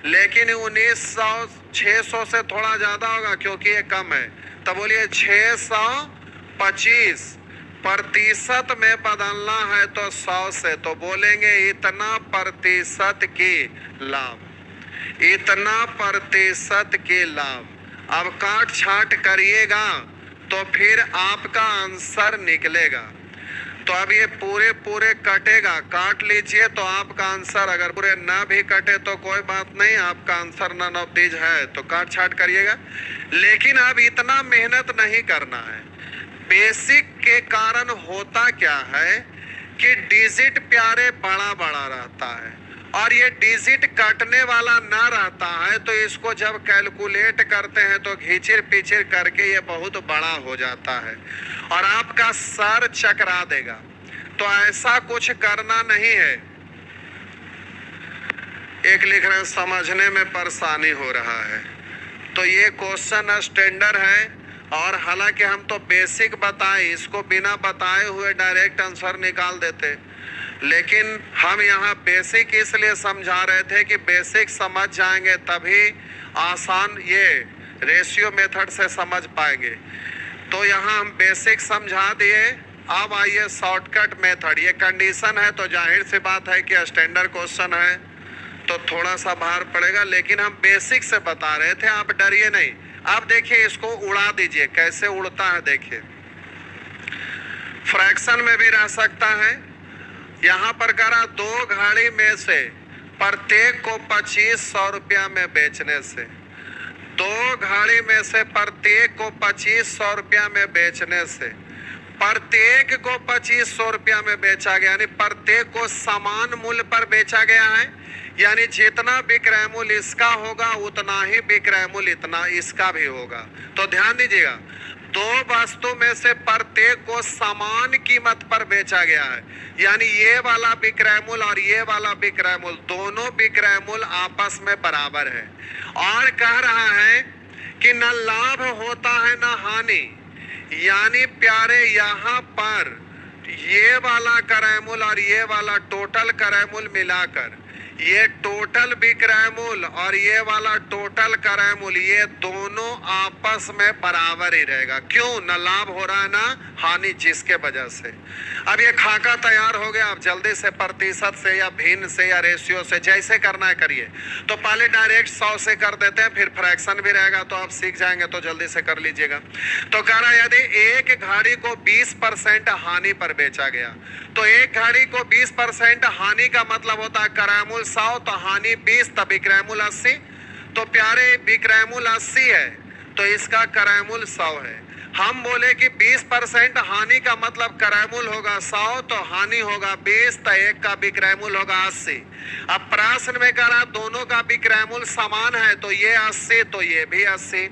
लेकिन 1900 600 से थोड़ा ज्यादा होगा क्योंकि ये कम है। तो बोलिए 625% में बदलना है तो 100 से, तो बोलेंगे इतना प्रतिशत की लाभ, इतना प्रतिशत की लाभ। अब काट छाट करिएगा तो फिर आपका आंसर निकलेगा। तो अब ये पूरे कटेगा, काट लीजिए तो आपका आंसर, अगर पूरे ना भी कटे तो कोई बात नहीं, आपका आंसर नन ऑफ दीज है। तो काट छाट करिएगा, लेकिन अब इतना मेहनत नहीं करना है। बेसिक के कारण होता क्या है कि डिजिट प्यारे बड़ा बड़ा रहता है और ये डिजिट कटने वाला ना रहता है, तो इसको जब कैलकुलेट करते हैं तो घिचिर पिचिर करके ये बहुत बड़ा हो जाता है और आपका सर चकरा देगा। तो ऐसा कुछ करना नहीं है। एक लिख रहे हैं समझने में परेशानी हो रहा है, तो ये क्वेश्चन स्टैंडर्ड है और हालांकि हम तो बेसिक बताए, इसको बिना बताए हुए डायरेक्ट आंसर निकाल देते, लेकिन हम यहाँ बेसिक इसलिए समझा रहे थे कि बेसिक समझ जाएंगे तभी आसान ये रेशियो मेथड से समझ पाएंगे। तो यहाँ हम बेसिक समझा दिए। अब आइए शॉर्टकट मेथड। ये कंडीशन है तो जाहिर सी बात है कि स्टैंडर्ड क्वेश्चन है तो थोड़ा सा भार पड़ेगा, लेकिन हम बेसिक से बता रहे थे, आप डरिए नहीं। अब देखिए इसको उड़ा दीजिए, कैसे उड़ता है देखिए। फ्रैक्शन में भी रह सकता है। यहाँ पर करा 2 घड़ी में से प्रत्येक को 2500 रुपया में बेचने से, 2 घड़ी में से प्रत्येक को 2500 रुपया में बेचने से, प्रत्येक को 2500 रुपया में बेचा गया, यानी प्रत्येक को समान मूल्य पर बेचा गया है। यानी जितना विक्रय मूल्य इसका होगा उतना ही विक्रय मूल्य इतना इसका भी होगा। तो ध्यान दीजिएगा, 2 वस्तु में से प्रत्येक को समान कीमत पर बेचा गया है, यानी ये वाला विक्रय मूल्य और ये वाला विक्रय मूल्य, दोनों विक्रय मूल्य आपस में बराबर है। और कह रहा है कि न लाभ होता है न हानि, यानी प्यारे यहाँ पर ये वाला क्रय मूल्य और ये वाला टोटल क्रय मूल्य मिलाकर, ये टोटल विक्रय मूल्य और ये वाला टोटल क्रय मूल्य, ये दोनों आपस में बराबर ही रहेगा। क्यों? न लाभ हो रहा है ना हानि, जिसके वजह से अब ये खाका तैयार हो गया। अब जल्दी से प्रतिशत से या भिन्न से या रेशियो से जैसे करना है करिए। तो पहले डायरेक्ट 100 से कर देते हैं, फिर फ्रैक्शन भी रहेगा, तो आप सीख जाएंगे, तो जल्दी से कर लीजिएगा। तो कह रहा यदि एक घड़ी को 20% हानि पर बेचा गया, तो एक घड़ी को 20% हानि का मतलब होता है क्रय मूल्य 100 तो हानि 20 तब विक्रय मूल्य 80। तो प्यारे विक्रय मूल्य 80 है तो इसका क्रय मूल्य 100 है। हम बोले कि 20% हानि का मतलब क्रय मूल्य होगा 100 तो हानि होगा 20 तो एक का विक्रय मूल्य होगा 80। अब प्रश्न में कह रहा दोनों का विक्रय मूल्य समान है, तो ये 80 तो ये भी 80।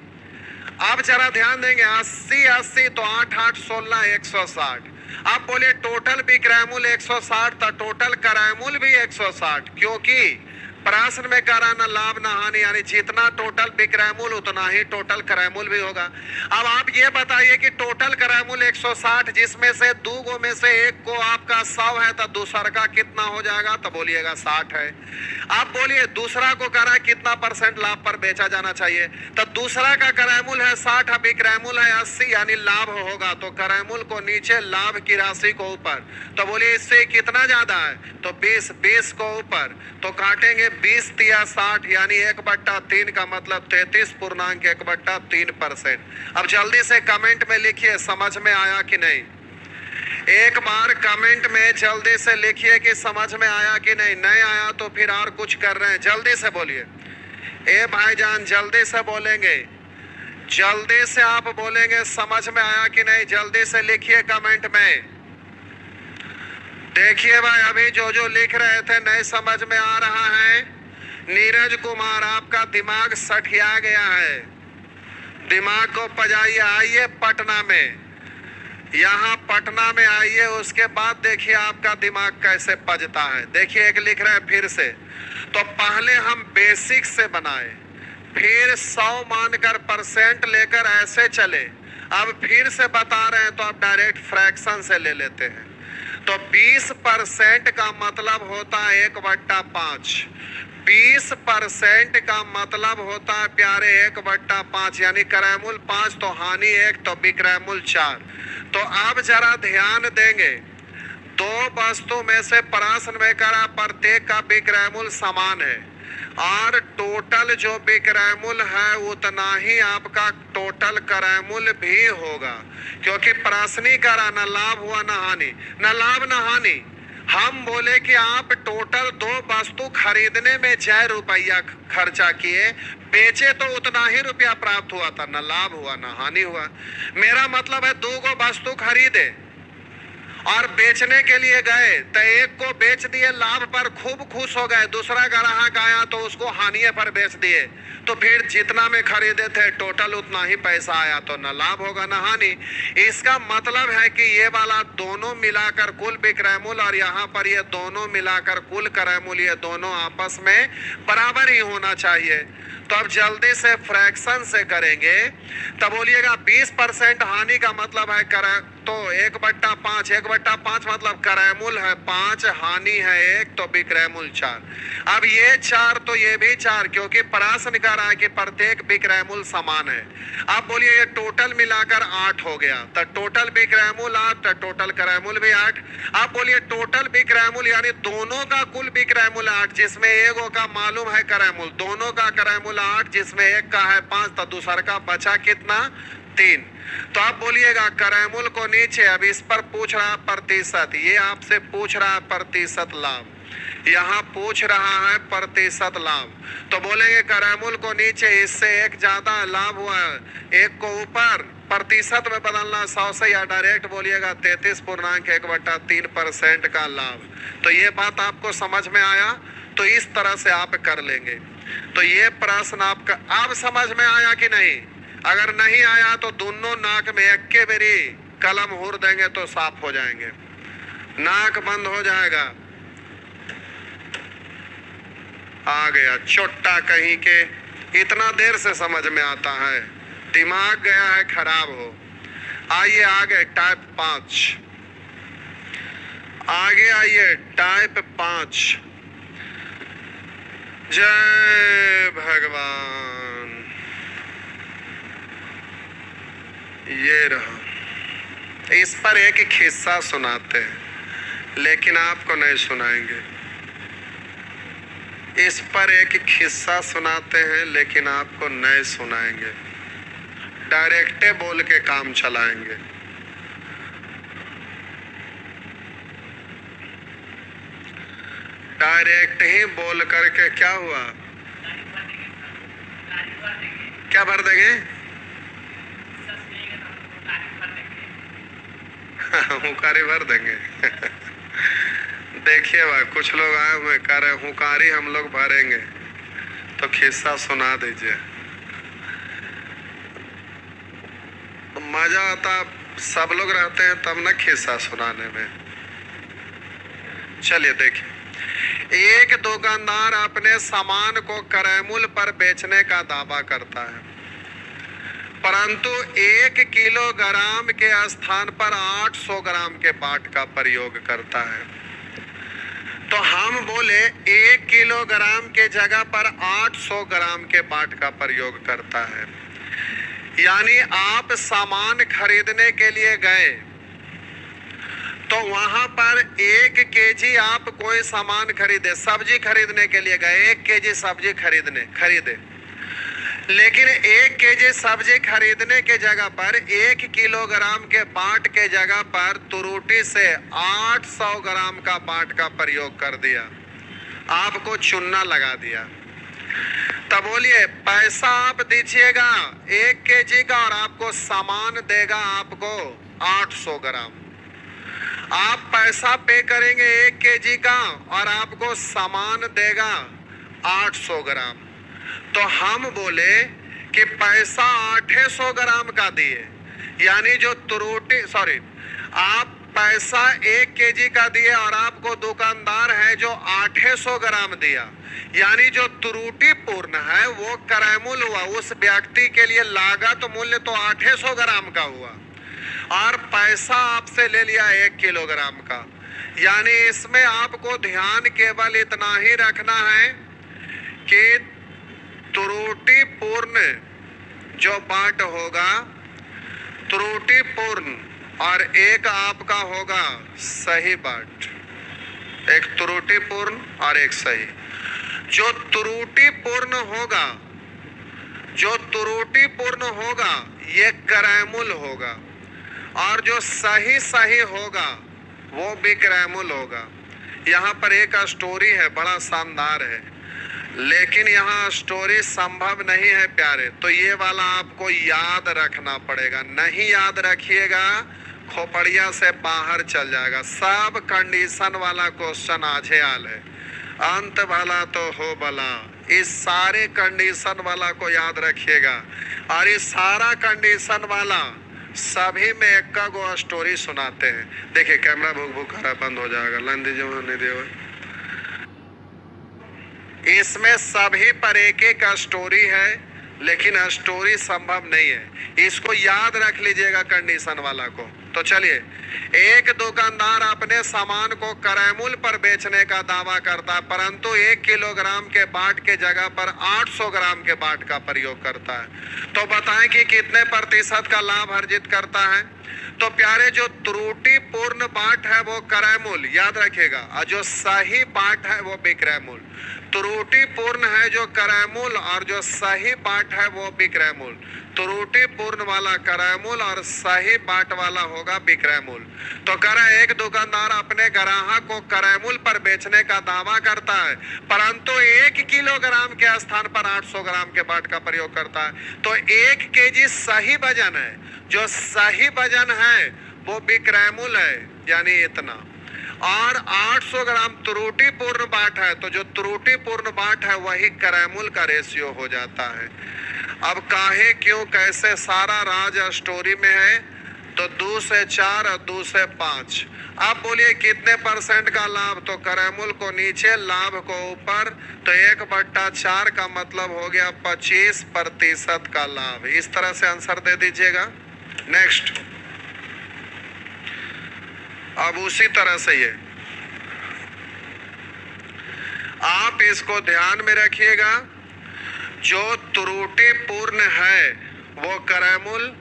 अब जरा ध्यान देंगे, 80 80 तो 8 8 16 160। अब बोले टोटल विक्रय मूल्य 160 तो टोटल क्रय मूल्य भी 160, क्योंकि प्रश्न में कह रहा न लाभ न हानि, यानी जितना टोटल विक्रय मूल्य उतना ही टोटल क्रय मूल्य भी होगा। अब आप ये बताइए कि टोटल क्रय मूल्य 160 जिसमें से 2 में से एक को आपका 100 है तो दूसरा का कितना हो जाएगा? तो बोलिएगा 60 है। आप बोलिए दूसरा को कह रहा है कितना % लाभ पर बेचा जाना चाहिए, तो दूसरा का क्रय मूल्य है 60, विक्रय मूल्य है 80, यानी लाभ होगा तो क्रय मूल्य को नीचे लाभ की राशि को ऊपर। तो बोलिए इससे कितना ज्यादा है? तो 20 को ऊपर, तो काटेंगे 20 तिया 60, यानी 1/3 का मतलब 33.1/3%। अब जल्दी से कमेंट में लिखिए समझ में आया कि नहीं। एक बार कमेंट में जल्दी से लिखिए कि समझ में आया कि नहीं। नहीं आया तो फिर और कुछ कर रहे हैं, जल्दी से बोलिए। ए भाईजान जल्दी से बोलेंगे, जल्दी से आप बोलेंगे समझ में आया कि नहीं, जल्दी से लिखिए कमेंट में। देखिए भाई अभी जो लिख रहे थे नहीं समझ में आ रहा है। नीरज कुमार आपका दिमाग सठिया गया है, दिमाग को पजाइए। आइए पटना में, यहाँ पटना में आइए, उसके बाद देखिए आपका दिमाग कैसे पजता है। देखिए एक लिख रहा है फिर से, तो पहले हम बेसिक से बनाए, फिर 100 मानकर % लेकर ऐसे चले, अब फिर से बता रहे हैं तो आप डायरेक्ट फ्रैक्शन से ले लेते हैं। तो 20% का मतलब होता है 1/5, 20% का मतलब होता है प्यारे 1/5, यानी क्रय मूल्य 5 तो हानि 1 तो विक्रय मूल्य 4। तो अब जरा ध्यान देंगे, 2 वस्तु में से प्रश्न में करा प्रत्येक का विक्रय मूल्य समान है और टोटल जो विक्रय मूल्य है उतना ही आपका टोटल क्रय मूल्य भी होगा, क्योंकि प्रश्न करा न लाभ हुआ न हानि, न लाभ न हानि। हम बोले कि आप टोटल 2 वस्तु खरीदने में 6 रुपया खर्चा किए, बेचे तो उतना ही रुपया प्राप्त हुआ था, न लाभ हुआ न हानि हुआ। मेरा मतलब है 2 वस्तु खरीदे और बेचने के लिए गए तो एक को बेच दिए लाभ पर, खूब खुश हो गए, दूसरा ग्राहक आया तो उसको हानि पर बेच दिए, तो फिर जितना में खरीदे थे टोटल उतना ही पैसा आया, तो न लाभ होगा न हानि। इसका मतलब है कि ये वाला दोनों मिलाकर कुल विक्रय मूल्य और यहाँ पर ये दोनों मिलाकर कुल क्रय मूल्य, ये दोनों आपस में बराबर ही होना चाहिए। तो अब जल्दी से फ्रैक्शन से करेंगे, तब बोलिएगा 20% हानि का मतलब है तो 1/5, 1/5 मतलब क्रयमूल है 5, हानि है 1, तो विक्रयमूल 4। अब ये 4 तो ये भी 4, क्योंकि प्रश्न कह रहा है कि प्रत्येक विक्रयमूल समान है। अब बोलिए ये टोटल मिलाकर 8 हो गया, तो टोटल विक्रयमूल 8, तो टोटल क्रयमूल भी 8। अब बोलिए टोटल विक्रयमूल यानी दोनों का कुल विक्रयमूल 8, जिसमें एगो का मालूम है क्रयमूल, दोनों का क्रयमूल 8, जिसमें एक का है 5, तो दूसरा का बचा कितना 3। तो आप बोलिएगा क्रयमूल को नीचे, अब इस पर पूछ रहा प्रतिशत, ये आपसे पूछ रहा है प्रतिशत लाभ, यहाँ पूछ रहा है प्रतिशत लाभ, तो बोलेंगे क्रयमूल को नीचे, इससे एक ज्यादा लाभ हुआ है, एक को ऊपर प्रतिशत में बदलना 100 से, या डायरेक्ट बोलिएगा 33.1/3% का लाभ। तो ये बात आपको समझ में आया, तो इस तरह से आप कर लेंगे। तो ये प्रश्न आपका अब समझ में आया कि नहीं? अगर नहीं आया तो दोनों नाक में एक के बेरी कलम हुर देंगे तो साफ हो जाएंगे, नाक बंद हो जाएगा। आ गया छोटा कहीं के, इतना देर से समझ में आता है, दिमाग गया है खराब हो। आइए आगे टाइप 5, आगे आइए टाइप 5। जय भगवान। ये रहा, इस पर एक किस्सा सुनाते हैं, लेकिन आपको नहीं सुनाएंगे। इस पर एक किस्सा सुनाते हैं, लेकिन आपको नहीं सुनाएंगे, डायरेक्टे बोल के काम चलाएंगे। डायरेक्ट ही बोल करके क्या हुआ, क्या भर देंगे? हुकारी भर देंगे। देखिए भाई, कुछ लोग आए हुए कह रहे हुकारी हम लोग भरेंगे, तो किस्सा सुना दीजिए। तो मजा आता, सब लोग रहते हैं तब ना किस्सा सुनाने में। चलिए देखिए, एक दुकानदार अपने सामान को क्रयमूल्य पर बेचने का दावा करता है, परंतु 1 किलोग्राम के स्थान पर 800 ग्राम के बाट का प्रयोग करता है। तो हम बोले 1 किलोग्राम के जगह पर 800 ग्राम के बाट का प्रयोग करता है। यानी आप सामान खरीदने के लिए गए, तो वहां पर 1 केजी आप कोई सामान खरीदे, सब्जी खरीदने के लिए गए, 1 केजी सब्जी खरीदे, लेकिन 1 केजी सब्जी खरीदने के जगह पर 1 किलोग्राम के बाट के जगह पर त्रुटि से 800 ग्राम का बाट का प्रयोग कर दिया, आपको चूना लगा दिया। तब बोलिए पैसा आप दीजिएगा 1 केजी का और आपको सामान देगा आपको 800 ग्राम। आप पैसा पे करेंगे 1 केजी का और आपको सामान देगा 800 ग्राम। तो हम बोले कि पैसा 800 ग्राम का दिए, यानी जो त्रुटि, आप पैसा 1 केजी का दिए और आपको दुकानदार है जो 800 ग्राम दिया, यानी जो त्रुटिपूर्ण है वो क्रयमूल्य हुआ, उस व्यक्ति के लिए लागत मूल्य तो 800 ग्राम का हुआ और पैसा आपसे ले लिया 1 किलोग्राम का। यानी इसमें आपको ध्यान केवल इतना ही रखना है कि त्रुटिपूर्ण जो बाट होगा, त्रुटिपूर्ण, और एक आपका होगा सही बाट, एक त्रुटिपूर्ण और एक सही। जो त्रुटिपूर्ण होगा ये क्रयमूल्य होगा, और जो सही होगा वो विक्रयमूल्य होगा। यहाँ पर एक स्टोरी है, बड़ा शानदार है, लेकिन यहाँ स्टोरी संभव नहीं है प्यारे, तो ये वाला आपको याद रखना पड़ेगा। नहीं याद रखिएगा खोपड़िया से बाहर चल जाएगा। सब कंडीशन वाला क्वेश्चन आजे आल है, अंत भला तो हो भला, इस सारे कंडीशन वाला को याद रखिएगा। और इस सारा कंडीशन वाला सभी में एक का गो स्टोरी सुनाते हैं। देखिए कैमरा भूख भूख खरा बंद हो जाएगा, लाइन दीजिए, नहीं दिए। इसमें सभी पर एक एक स्टोरी है, लेकिन स्टोरी संभव नहीं है। इसको याद रख लीजिएगा कंडीशन वाला को। तो चलिए, एक दुकानदार अपने सामान को क्रय मूल्य पर बेचने का दावा करता है, परंतु 1 किलोग्राम के बाट के जगह पर 800 ग्राम के बाट का प्रयोग करता है। तो बताएं कि कितने प्रतिशत का लाभ अर्जित करता है। तो प्यारे, जो त्रुटिपूर्ण बाट है वो क्रय मूल्य याद रखेगा, और जो सही बाट है वो विक्रय मूल्य। त्रुटिपूर्ण है जो क्रय मूल्य और जो सही बाट है वो विक्रय मूल्य। त्रुटिपूर्ण वाला क्रय मूल्य और सही बाट वाला होगा विक्रय मूल्य। तो कह रहा है, एक दुकानदार अपने ग्राहक को क्रय मूल्य पर बेचने का दावा करता है, परंतु 1 किलोग्राम के स्थान पर 800 ग्राम के बाट का प्रयोग करता है। तो 1 केजी सही वजन है, जो सही वजन है वो विक्रय मूल्य है, यानी इतना, और 800 ग्राम त्रुटिपूर्ण बाट है, तो जो त्रुटिपूर्ण बाट है वही क्रय मूल्य का रेशियो हो जाता है। अब काहे, क्यों, कैसे, सारा राज स्टोरी में है। तो 2 से 4 और 2 से 5। अब बोलिए कितने परसेंट का लाभ। तो क्रय मूल्य को नीचे, लाभ को ऊपर, तो 1/4 का मतलब हो गया 25% का लाभ। इस तरह से आंसर दे दीजिएगा। नेक्स्ट, अब उसी तरह से ये आप इसको ध्यान में रखिएगा, जो त्रुटिपूर्ण है वो क्रय मूल्य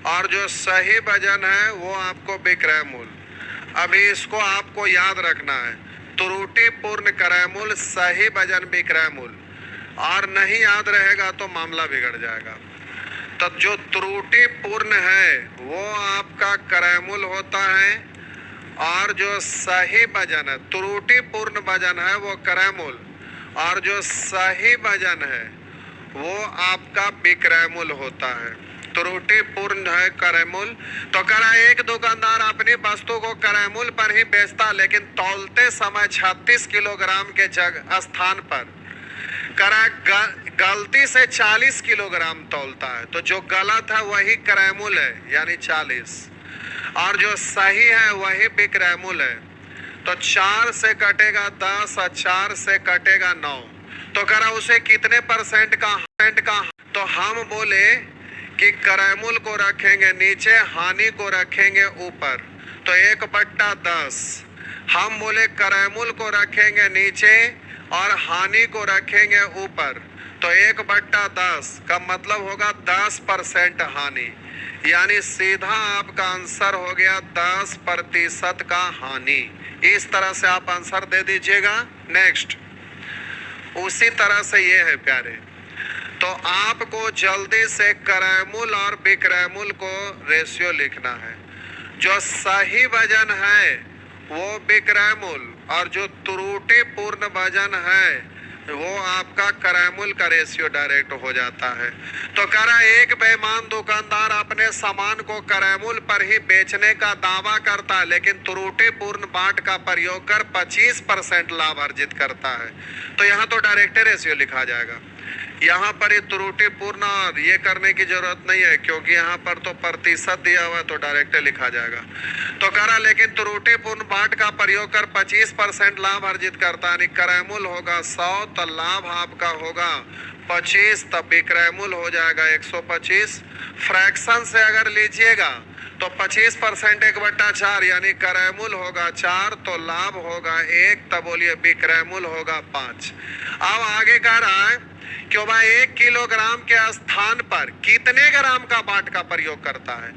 और जो सही वजन है वो आपको विक्रय मूल्य। अभी इसको आपको याद रखना है, त्रुटिपूर्ण क्रय मूल्य, सही वजन विक्रय मूल्य, और नहीं याद रहेगा तो मामला बिगड़ जाएगा। तो जो त्रुटिपूर्ण है वो आपका क्रय मूल्य होता है, और जो सही वजन है, त्रुटिपूर्ण वजन है वो क्रय मूल्य, और जो सही वजन है वो आपका विक्रय मूल्य होता है। त्रुटिपूर्ण है क्रय मूल्य। तो करा, एक दुकानदार अपनी वस्तु को क्रय मूल्य पर ही बेचता, लेकिन तौलते समय 36 किलोग्राम के स्थान पर करा गलती से 40 किलोग्राम तौलता है। तो जो गलत है वही क्रय मूल्य है, यानी 40, और जो सही है वही विक्रय मूल्य है। तो 4 से कटेगा 10 और 4 से कटेगा 9। तो करा उसे कितने परसेंट का तो हम बोले कि क्रय मूल्य को रखेंगे नीचे, हानि को रखेंगे ऊपर। तो 1/10 हम बोले क्रय मूल्य को रखेंगे नीचे और हानि को रखेंगे ऊपर। तो 1/10 का मतलब होगा 10% हानि, यानी सीधा आपका आंसर हो गया 10% का हानि। इस तरह से आप आंसर दे दीजिएगा। नेक्स्ट, उसी तरह से ये है प्यारे, तो आपको जल्दी से क्रय मूल्य और विक्रय मूल्य को रेशियो लिखना है। जो सही वजन है वो विक्रय मूल्य, और जो त्रुटिपूर्ण वजन है वो आपका क्रय मूल्य का रेशियो डायरेक्ट हो जाता है। तो कह रहा, एक बेईमान दुकानदार अपने सामान को क्रय मूल्य पर ही बेचने का दावा करता है, लेकिन त्रुटिपूर्ण बाट का प्रयोग कर 25% लाभ अर्जित करता है। तो यहाँ तो डायरेक्ट रेशियो लिखा जाएगा। यहाँ पर ये त्रुटिपूर्ण और ये करने की जरूरत नहीं है, क्योंकि यहाँ पर तो प्रतिशत दिया हुआ है, तो डायरेक्ट लिखा जाएगा। तो कह रहा, लेकिन त्रुटिपूर्ण बाट का प्रयोग कर 25% लाभ अर्जित करता है, क्रय मूल्य होगा 100, तो लाभ आपका होगा 25, तब विक्रय मूल्य हो जाएगा 125। फ्रैक्शन से अगर लीजिएगा तो 25% 1/4, यानी क्रय मूल्य होगा 4, तो लाभ होगा 1, तब बोलिए विक्रय मूल्य होगा 5। अब आगे कह रहा है क्यों भाई 1 किलोग्राम के स्थान पर कितने ग्राम का बाट का प्रयोग करता है।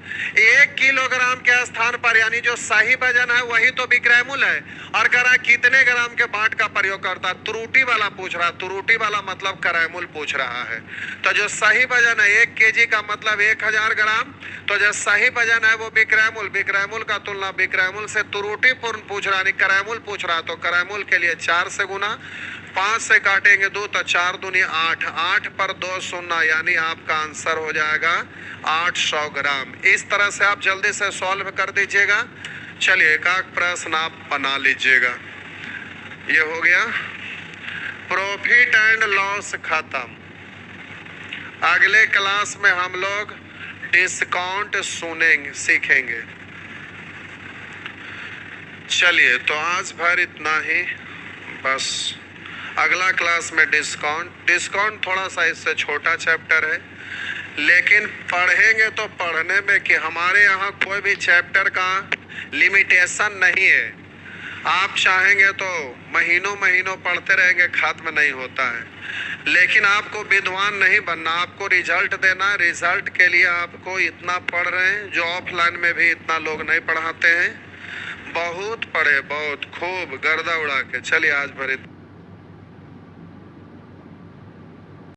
1 किलोग्राम के स्थान पर, यानी जो सही वजन है वही तो विक्रय मूल्य है, और कह रहा है कितने ग्राम के बाट का प्रयोग करता है। त्रुटि वाला पूछ रहा, त्रुटि वाला मतलब क्रय मूल्य पूछ रहा है। तो जो सही वजन है 1 केजी का मतलब 1000 ग्राम, तो जो सही वजन है वो विक्रय मूल्य, विक्रय मूल्य का तुलना विक्रय मूल्य से त्रुटिपूर्ण पूछ रहा, यानी क्रय मूल्य पूछ रहा, तो क्रय मूल्य के लिए 4 से गुना, 5 से काटेंगे 2, तो 4 दूनी 8, 8 पर 2 शून्य, यानी आपका आंसर हो जाएगा 800 ग्राम। इस तरह से आप जल्दी से सॉल्व कर दीजिएगा। चलिए एक आध प्रश्न आप बना लीजिएगा। ये हो गया प्रॉफिट एंड लॉस खत्म। अगले क्लास में हम लोग डिस्काउंट सीखेंगे। चलिए तो आज भर इतना ही बस। अगला क्लास में डिस्काउंट थोड़ा सा इससे छोटा चैप्टर है, लेकिन पढ़ेंगे तो पढ़ने में कि हमारे यहाँ कोई भी चैप्टर का लिमिटेशन नहीं है। आप चाहेंगे तो महीनों महीनों पढ़ते रहेंगे, खत्म नहीं होता है। लेकिन आपको विद्वान नहीं बनना, आपको रिजल्ट देना। रिजल्ट के लिए आपको इतना पढ़ रहे हैं जो ऑफलाइन में भी इतना लोग नहीं पढ़ाते हैं। बहुत पढ़े, बहुत खूब गर्दा उड़ा के। चलिए आज भर